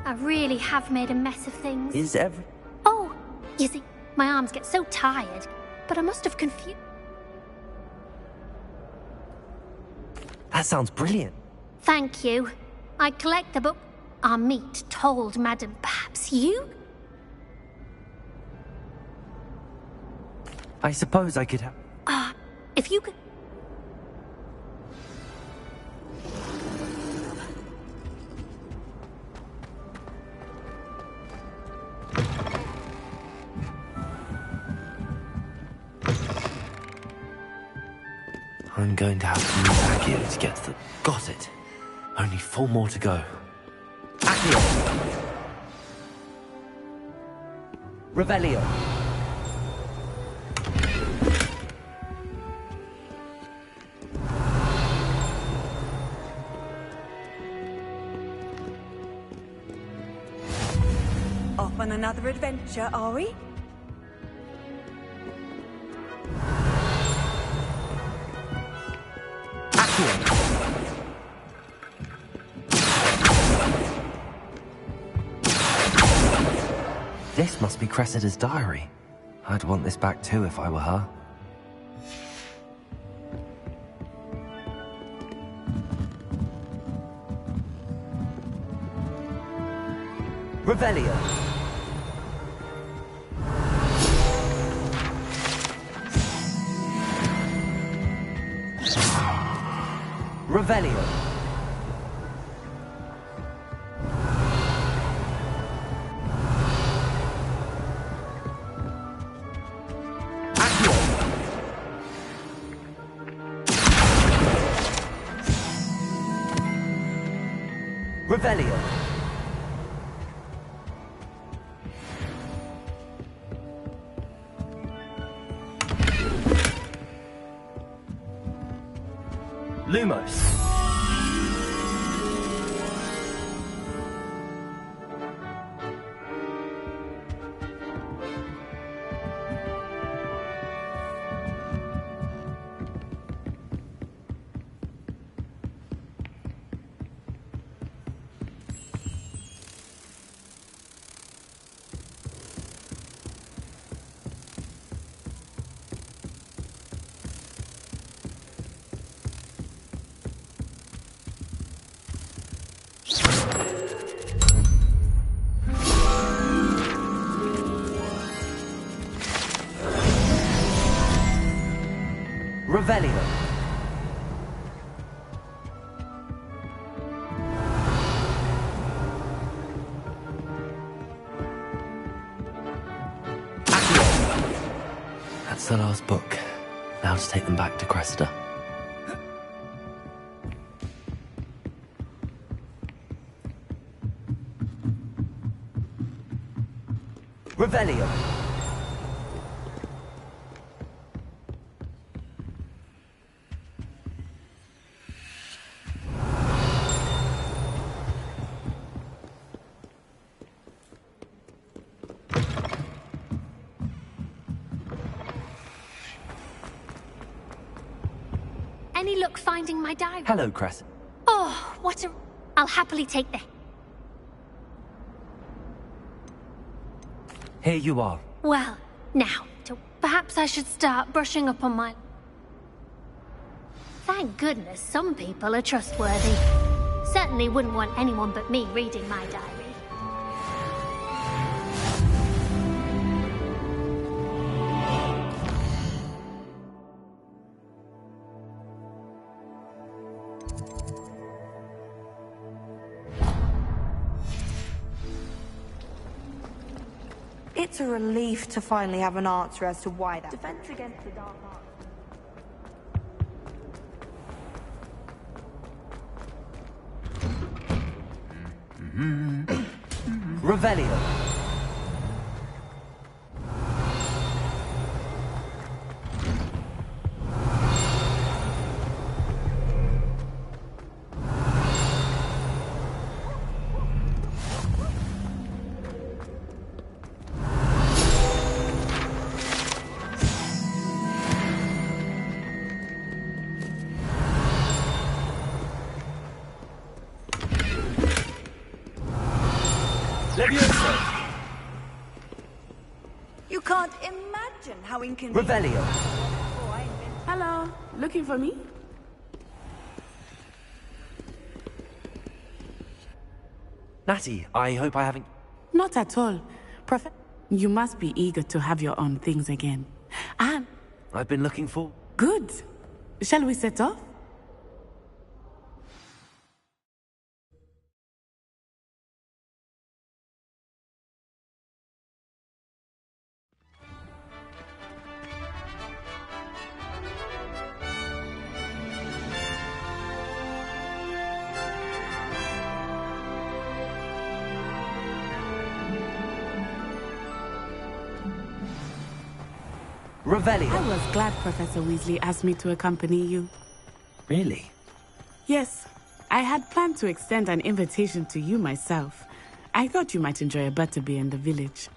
I really have made a mess of things. Is every... Oh, you see, my arms get so tired, but I must have confused. That sounds brilliant. Thank you. I collect the book. Our meat told, madam. Perhaps you? I suppose I could have... If you could... I'm going to have to use Accio to get to the... Got it. Only 4 more to go. Accio. Revelio. off on another adventure, are we? This must be Cressida's diary. I'd want this back too if I were her. Revelio. Revelio. Revelio. Lumos. Revelio. That's the last book. Now to take them back to Cressida. Revelio. Any luck finding my diary? Hello, Cress. Oh, what a... I'll happily take the... Here you are. Well, now, perhaps I should start brushing up on my... Thank goodness some people are trustworthy. Certainly wouldn't want anyone but me reading my diary. It's a relief to finally have an answer as to why that defense against the dark arts. Revelio. You can't imagine how inconvenient... Revelio. Hello, looking for me? Natty, I hope I haven't... Not at all. You must be eager to have your own things again. And... I've been looking for... Good. Shall we set off? Revelio. I was glad Professor Weasley asked me to accompany you. Really? Yes. I had planned to extend an invitation to you myself. I thought you might enjoy a butterbeer in the village.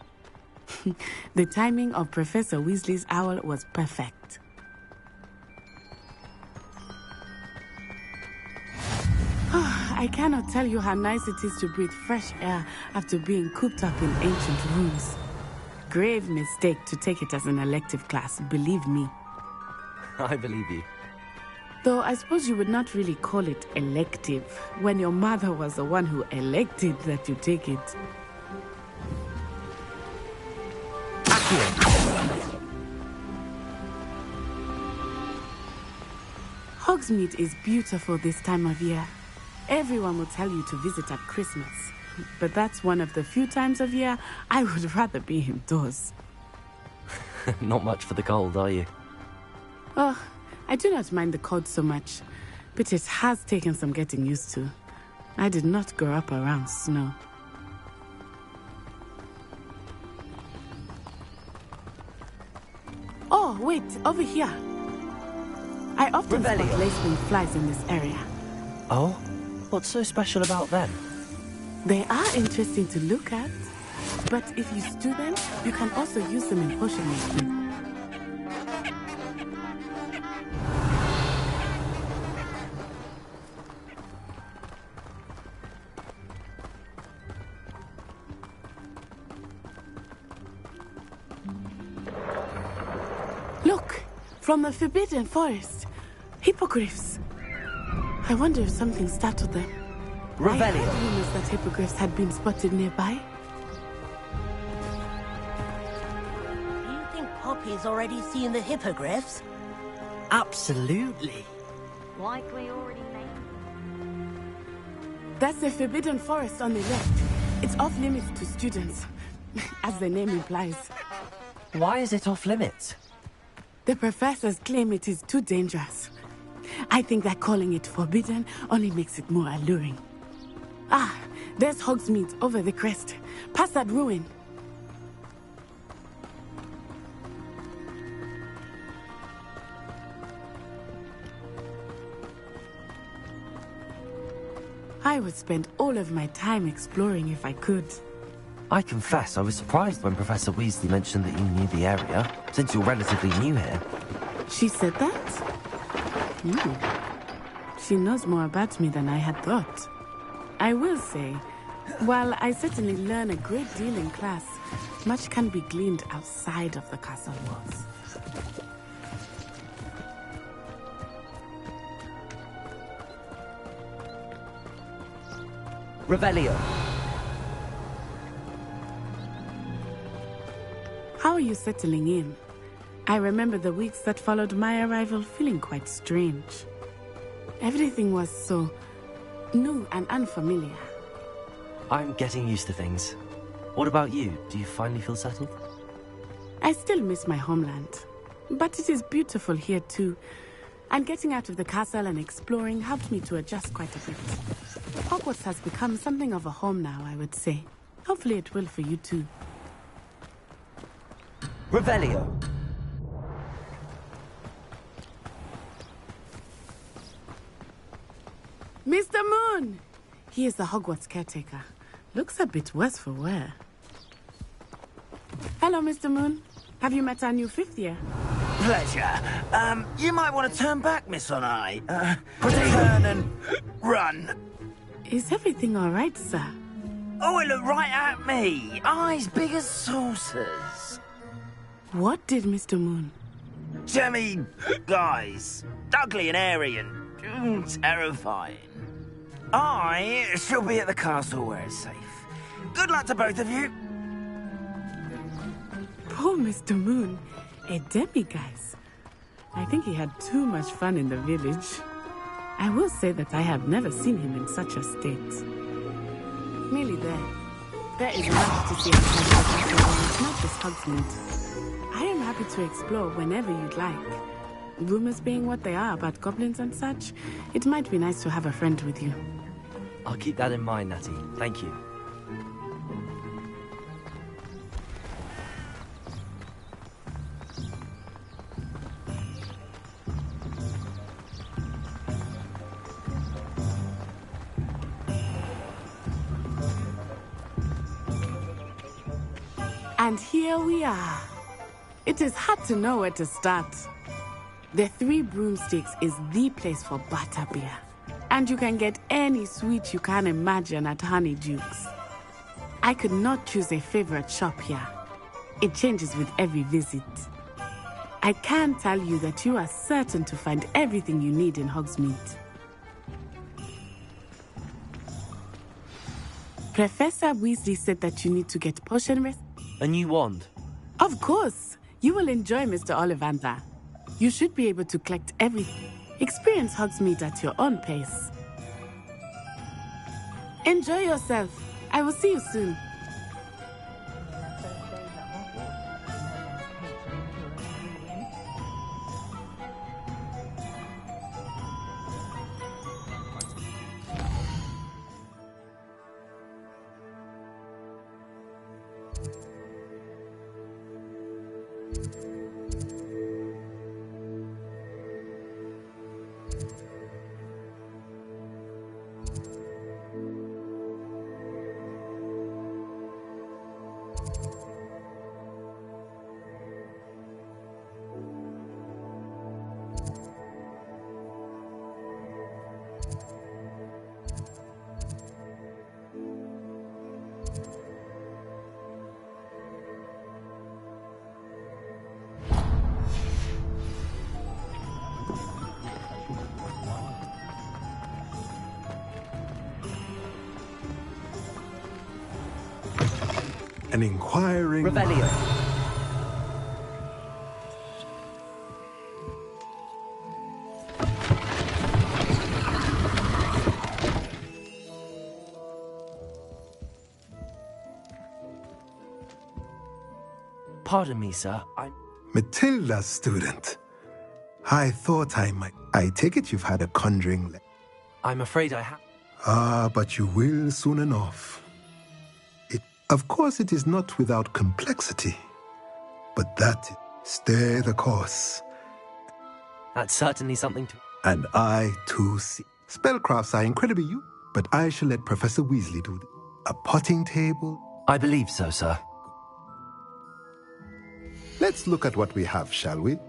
The timing of Professor Weasley's owl was perfect. I cannot tell you how nice it is to breathe fresh air after being cooped up in ancient rooms. Grave mistake to take it as an elective class, believe me. I believe you. Though I suppose you would not really call it elective when your mother was the one who elected that you take it. Hogsmeade is beautiful this time of year. Everyone will tell you to visit at Christmas. But that's one of the few times of year I would rather be indoors. Not much for the cold, are you? Oh, I do not mind the cold so much, but it has taken some getting used to. I did not grow up around snow. Oh, wait, over here. I often spot lacewing flies in this area. Oh? What's so special about them? They are interesting to look at, but if you stew them, you can also use them in potion making. Look, from the Forbidden Forest, hippogriffs. I wonder if something startled them. I heard rumors that hippogriffs had been spotted nearby. Do you think Poppy's already seen the hippogriffs? Absolutely. Like we already made. That's the Forbidden Forest on the left. It's off limits to students, as the name implies. Why is it off limits? The professors claim it is too dangerous. I think that calling it forbidden only makes it more alluring. Ah, there's Hogsmeade over the crest. Past that ruin. I would spend all of my time exploring if I could. I confess I was surprised when Professor Weasley mentioned that you knew the area, since you're relatively new here. She said that? She knows more about me than I had thought. I will say, while I certainly learn a great deal in class, much can be gleaned outside of the castle walls. Revelio. How are you settling in? I remember the weeks that followed my arrival feeling quite strange. Everything was so new and unfamiliar. I'm getting used to things. What about you? Do you finally feel settled? I still miss my homeland, but it is beautiful here too. And getting out of the castle and exploring helped me to adjust quite a bit. Hogwarts has become something of a home now, I would say. Hopefully it will for you too. Revelio. Mr. Moon! He is the Hogwarts caretaker. Looks a bit worse for wear. Hello, Mr. Moon. Have you met our new fifth year? Pleasure. You might want to turn back, Miss On-Eye. Turn and run. Is everything all right, sir? Oh, it looked right at me. Eyes big as saucers. What did Mr. Moon? Jemmy, guys. Ugly and airy and terrifying. I shall be at the castle where it's safe. Good luck to both of you. Poor Mr. Moon. A demiguise. I think he had too much fun in the village. I will say that I have never seen him in such a state. Nearly there. There is much to see outside the castle, and it's not just Hogsmeade. I am happy to explore whenever you'd like. Rumors being what they are about goblins and such, it might be nice to have a friend with you. I'll keep that in mind, Natty. Thank you. And here we are. It is hard to know where to start. The Three Broomsticks is the place for butterbeer. And you can get any sweet you can imagine at Honeydukes. I could not choose a favorite shop here. It changes with every visit. I can tell you that you are certain to find everything you need in Hogsmeade. Professor Weasley said that you need to get potion rest. A new wand? Of course. You will enjoy Mr. Ollivander. You should be able to collect everything. Experience Hogsmeade at your own pace. Enjoy yourself. I will see you soon. An inquiring... Revelio. Pardon me, sir. Matilda's student. I thought I might... I take it you've had a conjuring... I'm afraid I have. Ah, but you will soon enough. Of course, it is not without complexity, but stay the course. That's certainly something to... And I, too, see. Spellcrafts are incredibly useful, but I shall let Professor Weasley do it. A potting table? I believe so, sir. Let's look at what we have, shall we?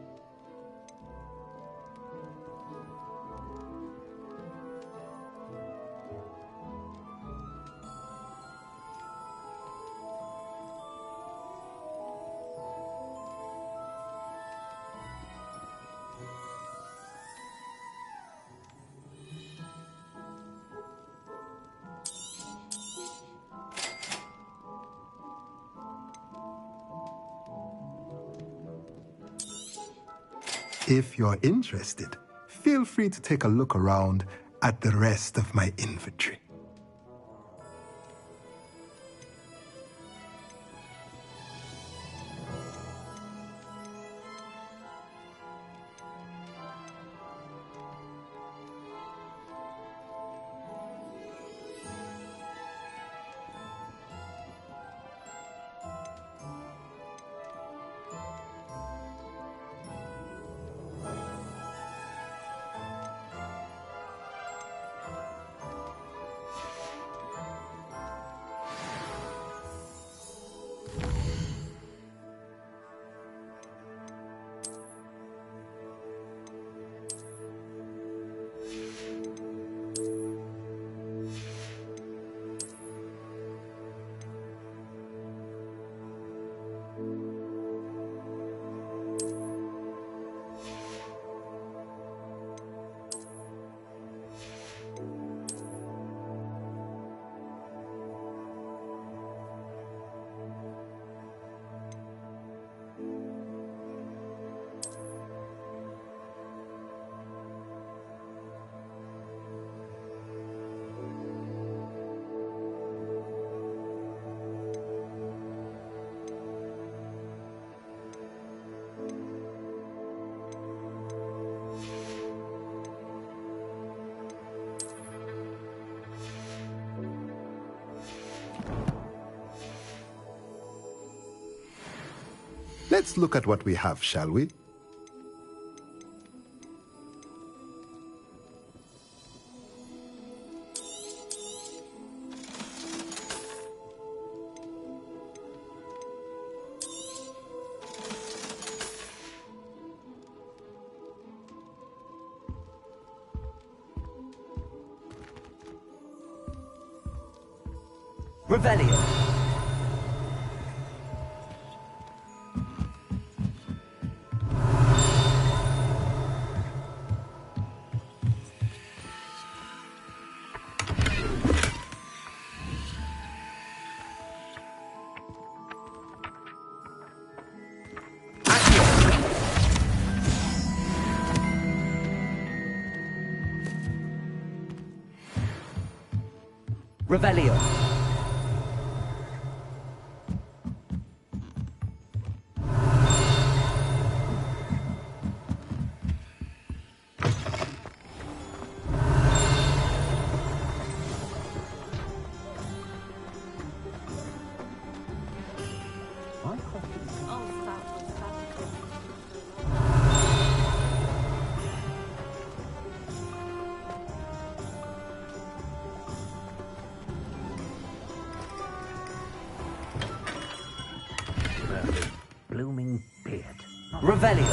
If you're interested, feel free to take a look around at the rest of my inventory. Let's look at what we have, shall we? Revelio. Revelio. Blooming beard. Revelio.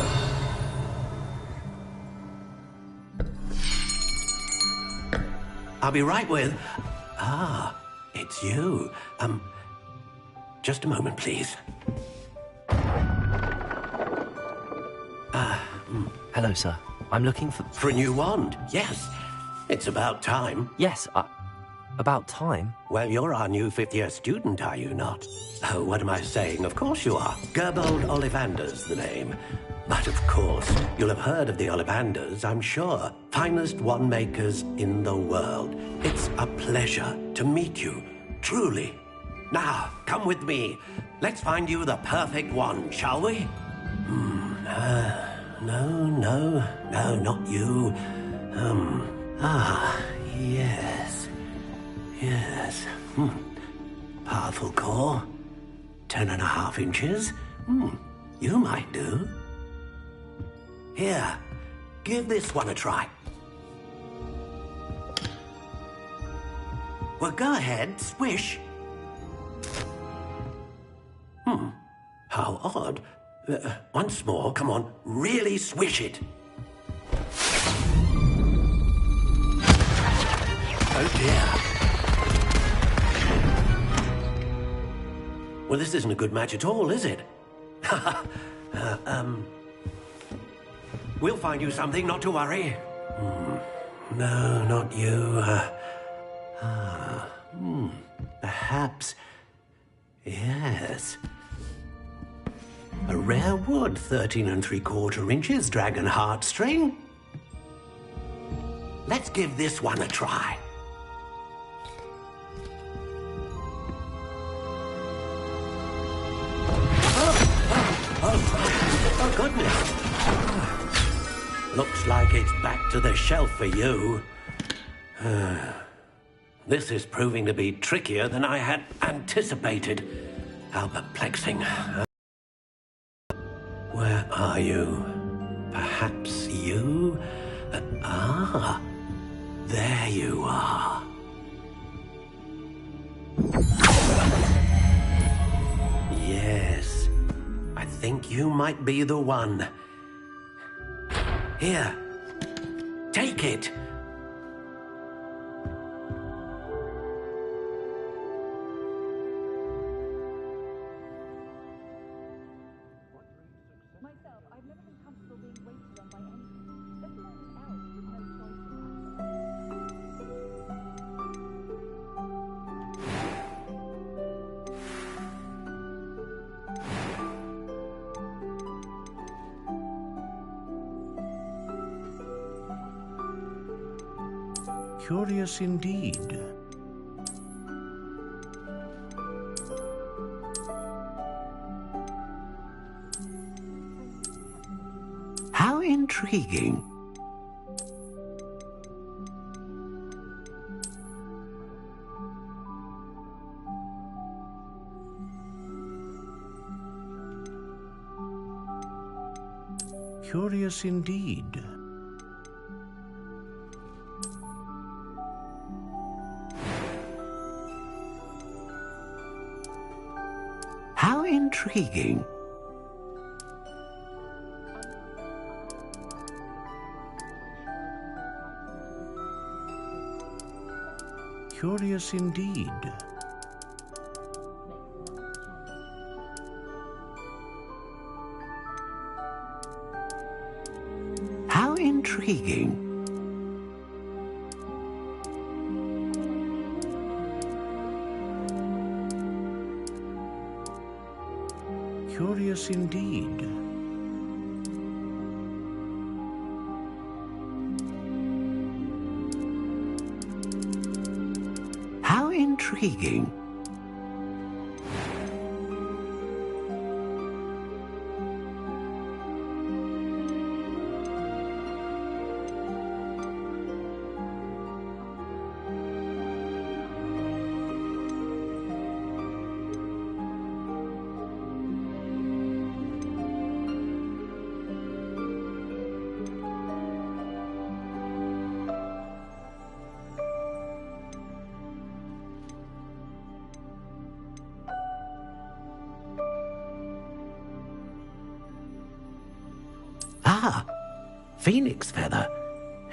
I'll be right with... it's you. Just a moment, please. Hello, sir. I'm looking for... For a new wand, yes. It's about time. Yes, about time? Well, you're our new fifth-year student, are you not? Oh, what am I saying? Of course you are. Gerbold Ollivander's the name. But of course, you'll have heard of the Ollivanders, I'm sure. Finest wand makers in the world. It's a pleasure to meet you, truly. Now, come with me. Let's find you the perfect wand, shall we? No, not you. Yes. Powerful core. 10.5 inches. You might do. Here, give this one a try. Well, go ahead, swish. How odd. Once more, come on, really swish it. Oh dear. Well, this isn't a good match at all, is it? We'll find you something, not to worry. No, not you. Perhaps... Yes. A rare wood, 13 3/4 inches, dragon heartstring. Let's give this one a try. Oh, goodness. Looks like it's back to the shelf for you. This is proving to be trickier than I had anticipated. How perplexing. Where are you? Perhaps you? There you are. Yes, I think you might be the one. Here, take it. Curious indeed. How intriguing. Curious indeed. How intriguing. Curious indeed. intriguing. Curious indeed. How intriguing. Ah, phoenix feather.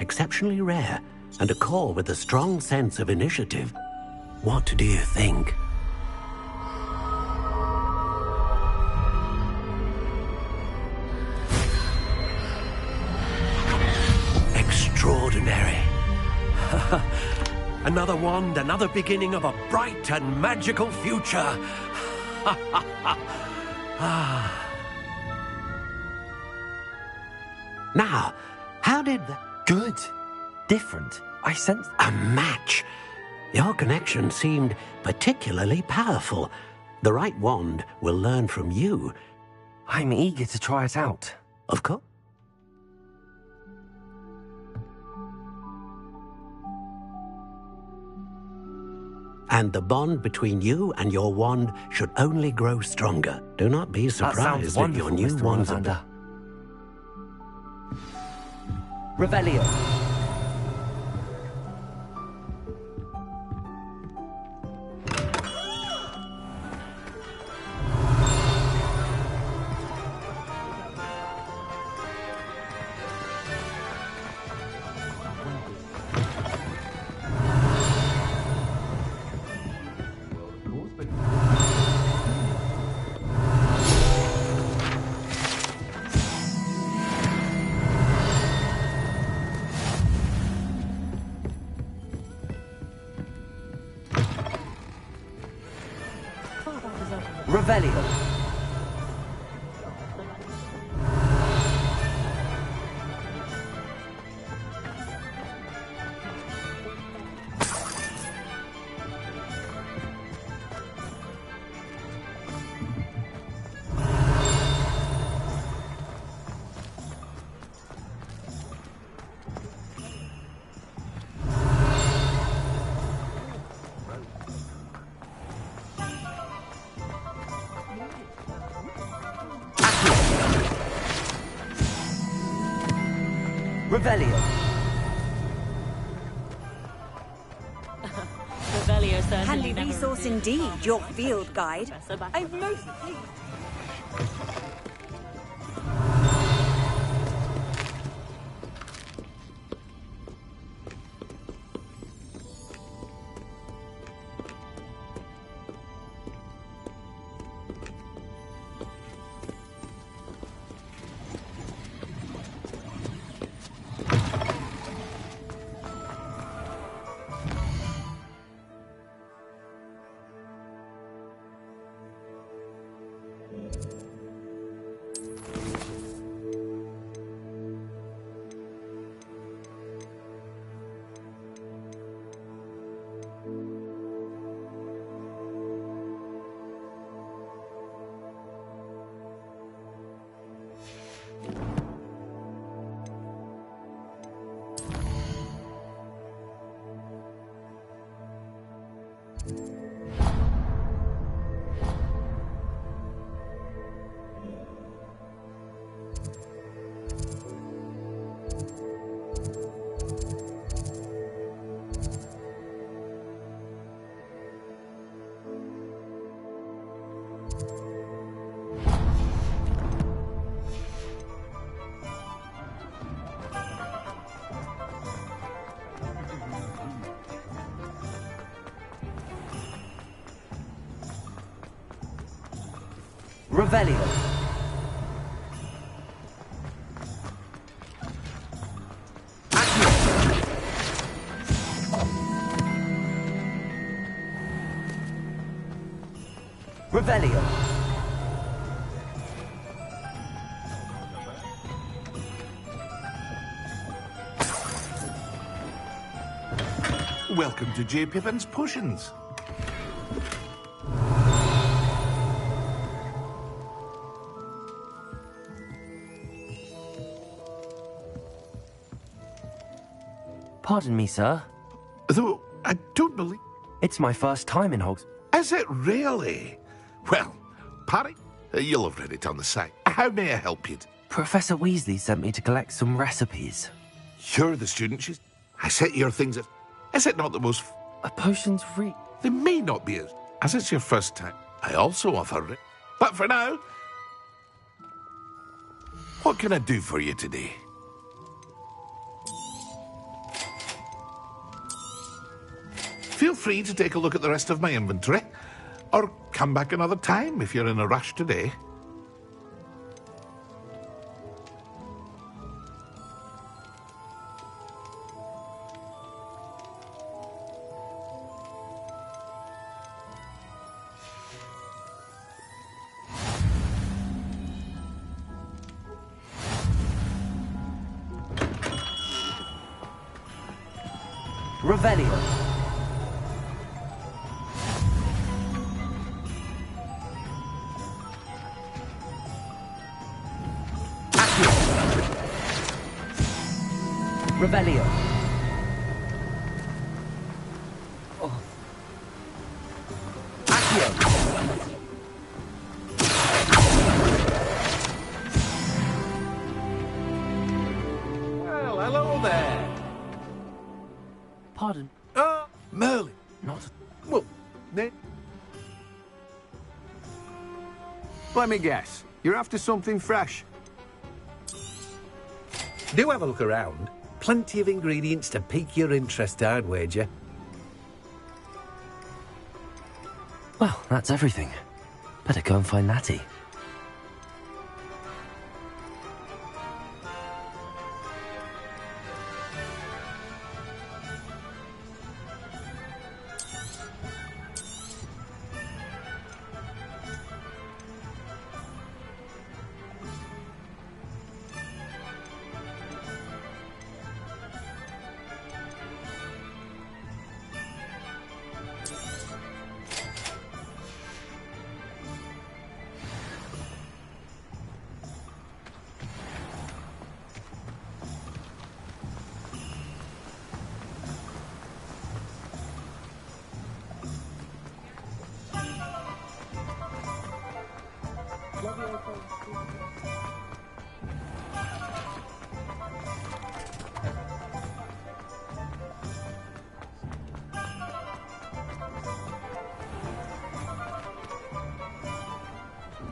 Exceptionally rare, and a core with a strong sense of initiative. What do you think? Extraordinary. Another wand, another beginning of a bright and magical future. Ah. Now, how did the... Good. Different. I sensed... A match. Your connection seemed particularly powerful. The right wand will learn from you. I'm eager to try it out. Of course. And the bond between you and your wand should only grow stronger. Do not be surprised if your new Mr. wand's Ollivander. Revelio. Revelio. Revelio. Revelio certainly Handy never resource appeared. indeed, your field guide. I'm most pleased. Revelio. Revelio. Welcome to J. Pippin's Potions. Pardon me, sir. Though I don't believe... It's my first time in Hogs... Is it really? Well, Parry, you'll have read it on the site. How may I help you? Professor Weasley sent me to collect some recipes. You're the student. I set your things at... Is it not the most... A potion's They may not be as it's your first time. I also offer it. But for now... What can I do for you today? Feel free to take a look at the rest of my inventory, or come back another time if you're in a rush today. Revelio. Revelio. Oh. Accio. Well, hello there. Pardon? Merlin. Not... Well, Let me guess. You're after something fresh. Do have a look around. Plenty of ingredients to pique your interest, I'd wager. Well, that's everything. Better go and find Natty.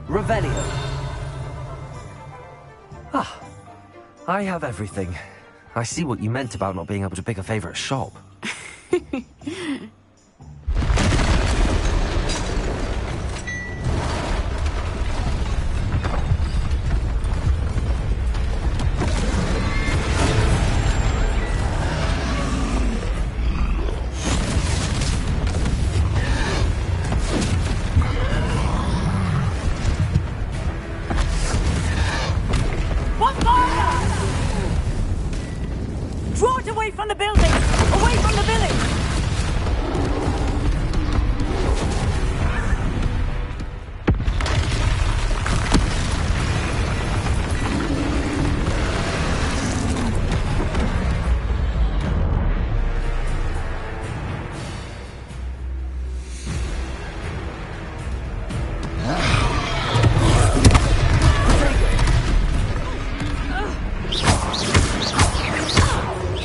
Revelio. Ah, I have everything. I see what you meant about not being able to pick a favourite shop. Draw it away from the building! Away from the village!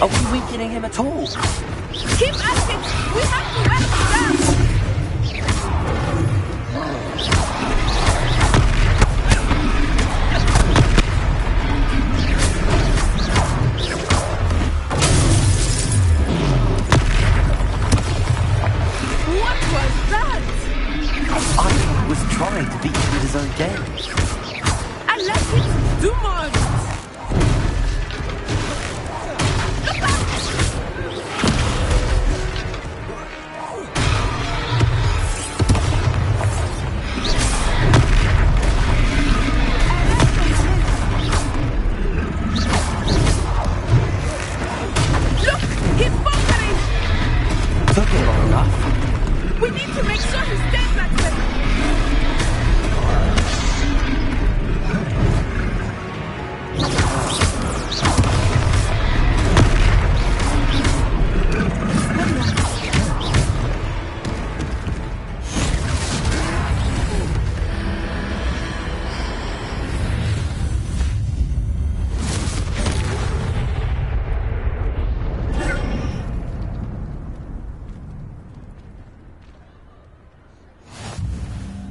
Are we weakening him at all? Keep at it! We have to wear him down! What was that? I was trying to beat him with his own game. And let him do more!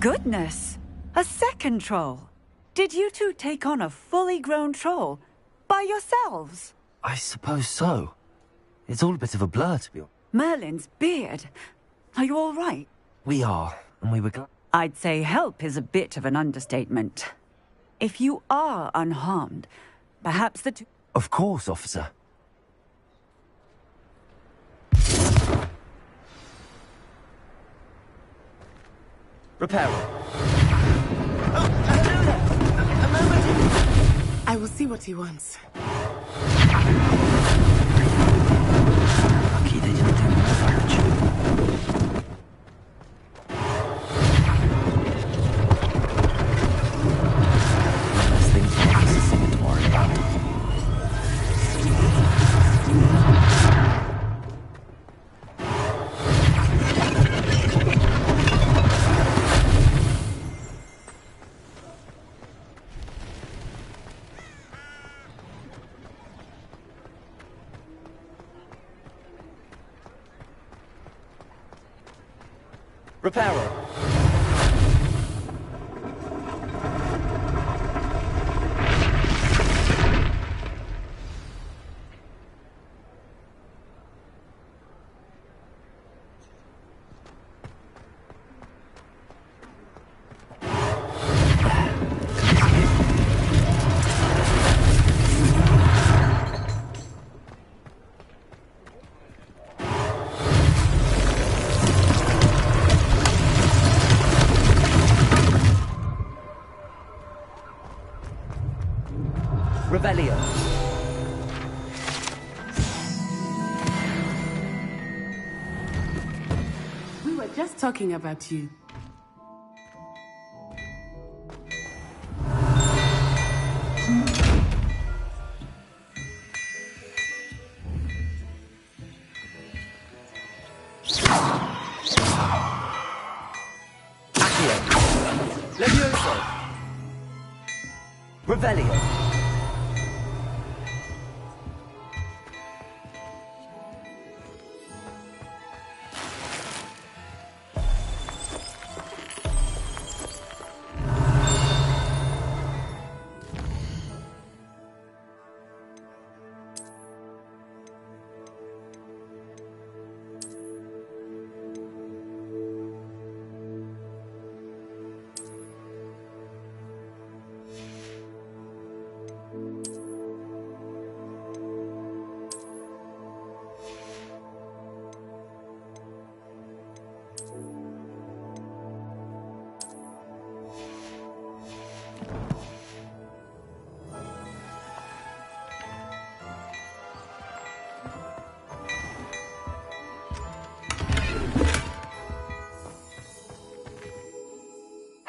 Goodness! A second troll! Did you two take on a fully grown troll? By yourselves? I suppose so. It's all a bit of a blur, to be honest. Merlin's beard. Are you all right? We are, and we were glad. I'd say help is a bit of an understatement. If you are unharmed, perhaps the two... Of course, officer. Repairer. I will see what he wants. Lucky they didn't do more damage. Less things for officers to worry about. Repairer. Revelio. We were just talking about you. Accio. Levioso. Revelio.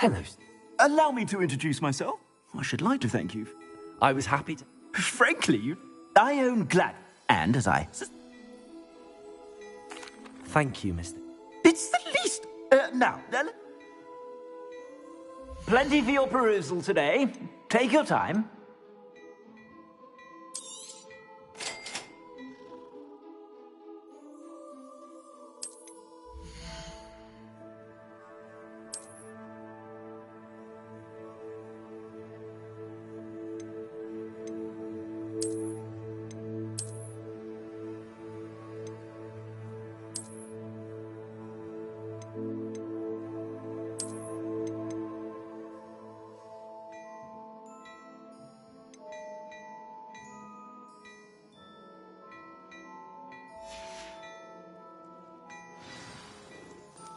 Hello. Allow me to introduce myself. I should like to thank you. I was happy to... Frankly, I own Glad. And as I... Thank you, Mr. It's the least... now, plenty for your perusal today. Take your time.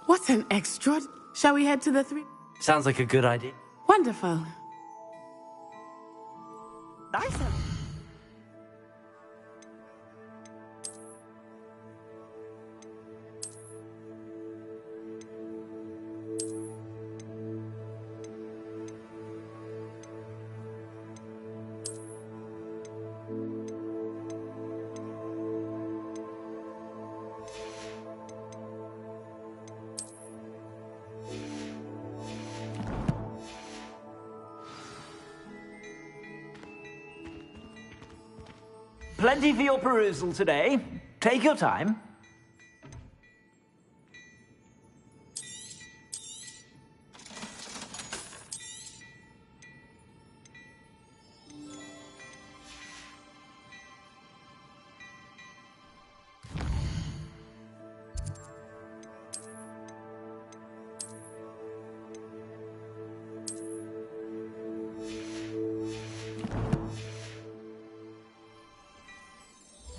What an extra... Shall we head to the 3? Sounds like a good idea. Wonderful. Nice. Plenty for your perusal today. Take your time.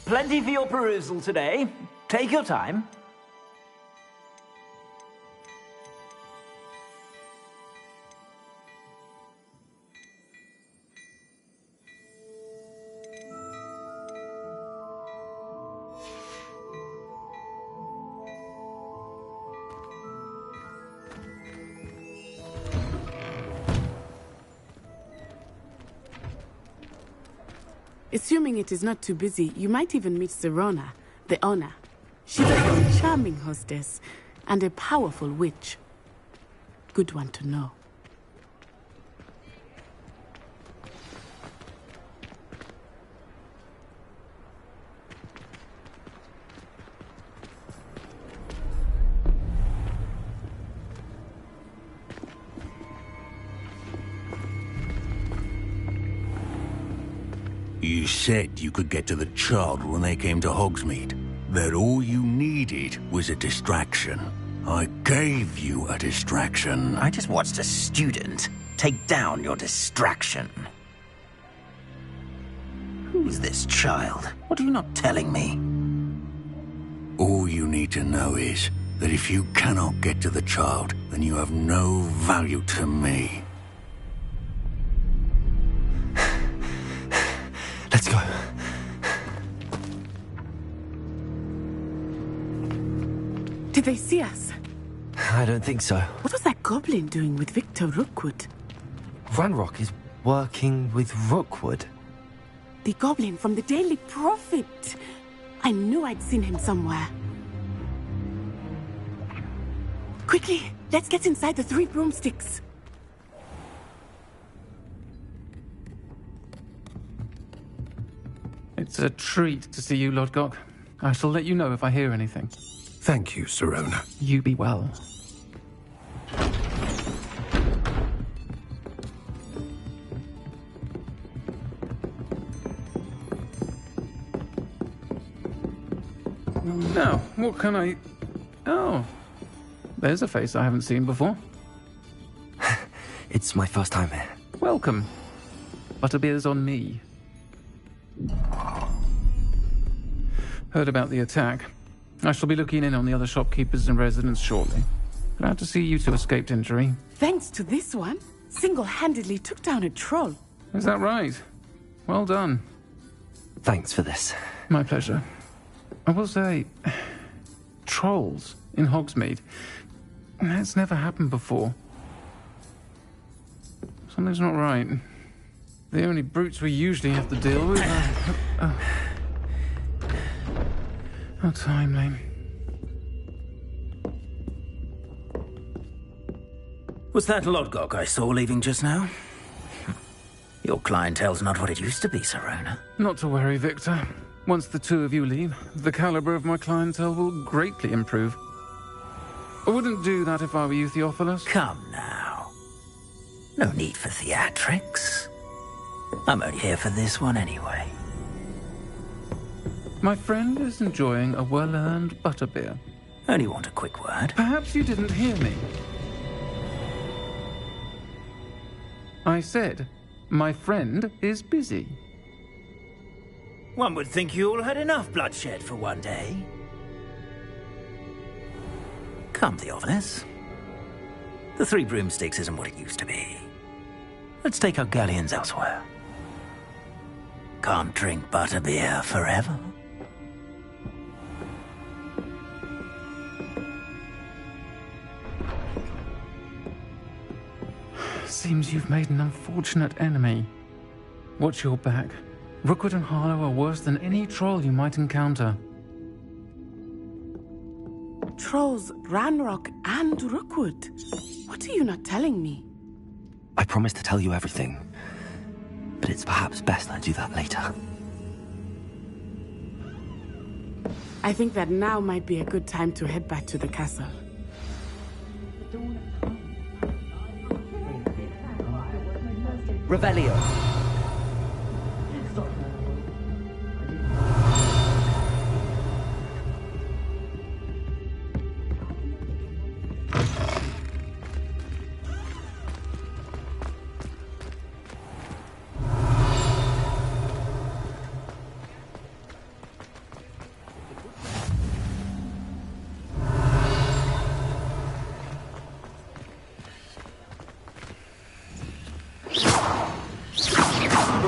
Plenty for your perusal today. Take your time. Assuming it is not too busy, you might even meet Serona, the owner. She's a charming hostess and a powerful witch. Good one to know. You said you could get to the child when they came to Hogsmeade. That all you needed was a distraction. I gave you a distraction. I just watched a student take down your distraction. Who's this child? What are you not telling me? All you need to know is that if you cannot get to the child, then you have no value to me. Let's go. Did they see us? I don't think so. What was that goblin doing with Victor Rookwood? Ranrock is working with Rookwood. The goblin from the Daily Prophet. I knew I'd seen him somewhere. Quickly, let's get inside the 3 broomsticks. It's a treat to see you, Lodgok. I shall let you know if I hear anything. Thank you, Serona. You be well. Now, what can I... Oh, there's a face I haven't seen before. It's my first time here. Welcome. Butterbeer's on me. Heard about the attack. I shall be looking in on the other shopkeepers and residents shortly. Glad to see you two escaped injury. Thanks to this one, single-handedly took down a troll. Is that right? Well done. Thanks for this. My pleasure. I will say, trolls in Hogsmeade. That's never happened before. Something's not right. The only brutes we usually have to deal with are... How timely. Was that Lodgok I saw leaving just now? Your clientele's not what it used to be, Serona. Not to worry, Victor. Once the 2 of you leave, the caliber of my clientele will greatly improve. I wouldn't do that if I were you, Theophilus. Come now. No need for theatrics. I'm only here for this one anyway. My friend is enjoying a well-earned butterbeer. Only want a quick word. Perhaps you didn't hear me. I said, my friend is busy. One would think you all had enough bloodshed for one day. Come, Theophilus. The 3 broomsticks isn't what it used to be. Let's take our galleons elsewhere. Can't drink butterbeer forever. Seems you've made an unfortunate enemy. Watch your back. Rookwood and Harlow are worse than any troll you might encounter. Trolls, Ranrock, and Rookwood. What are you not telling me? I promise to tell you everything, but it's perhaps best I do that later. I think that now might be a good time to head back to the castle. Revelio.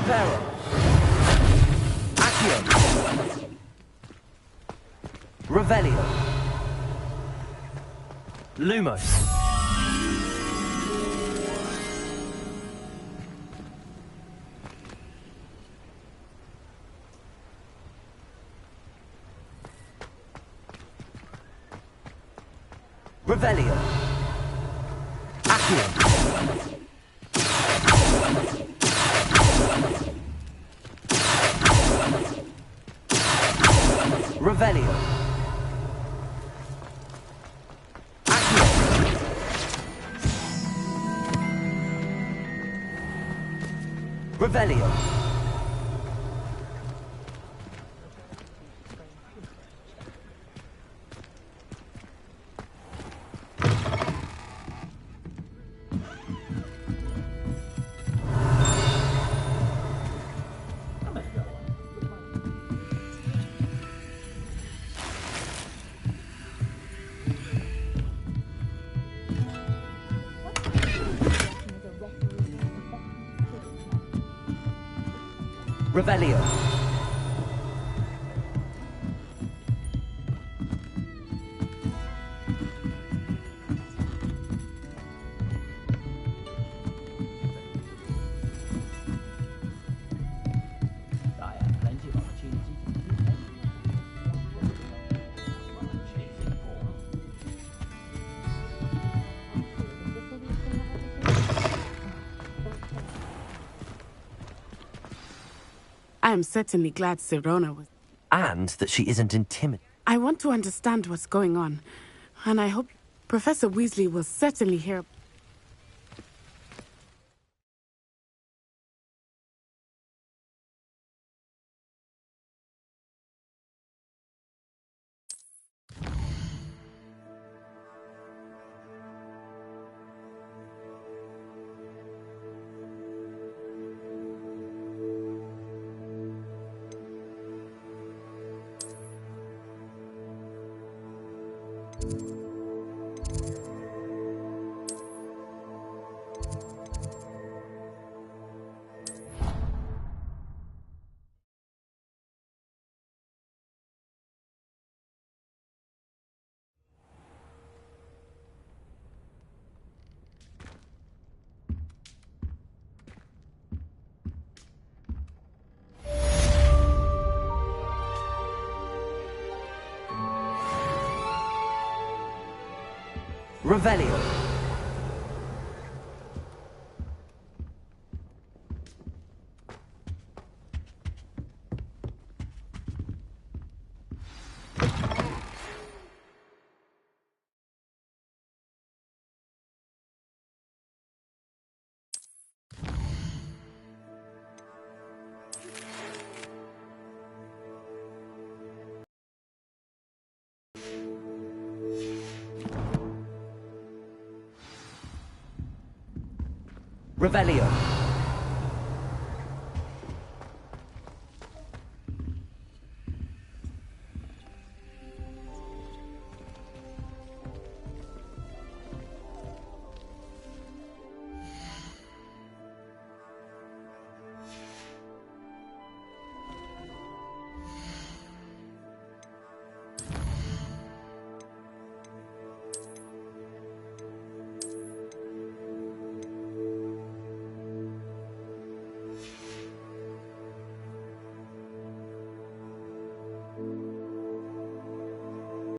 Impero. Accio. Revelio. Lumos. Revelio. Accio. Revelio. Accio. Revelio. Revelio. I am certainly glad Sirona was... And that she isn't intimidated. I want to understand what's going on, and I hope Professor Weasley will certainly hear... Revelio. Revelio.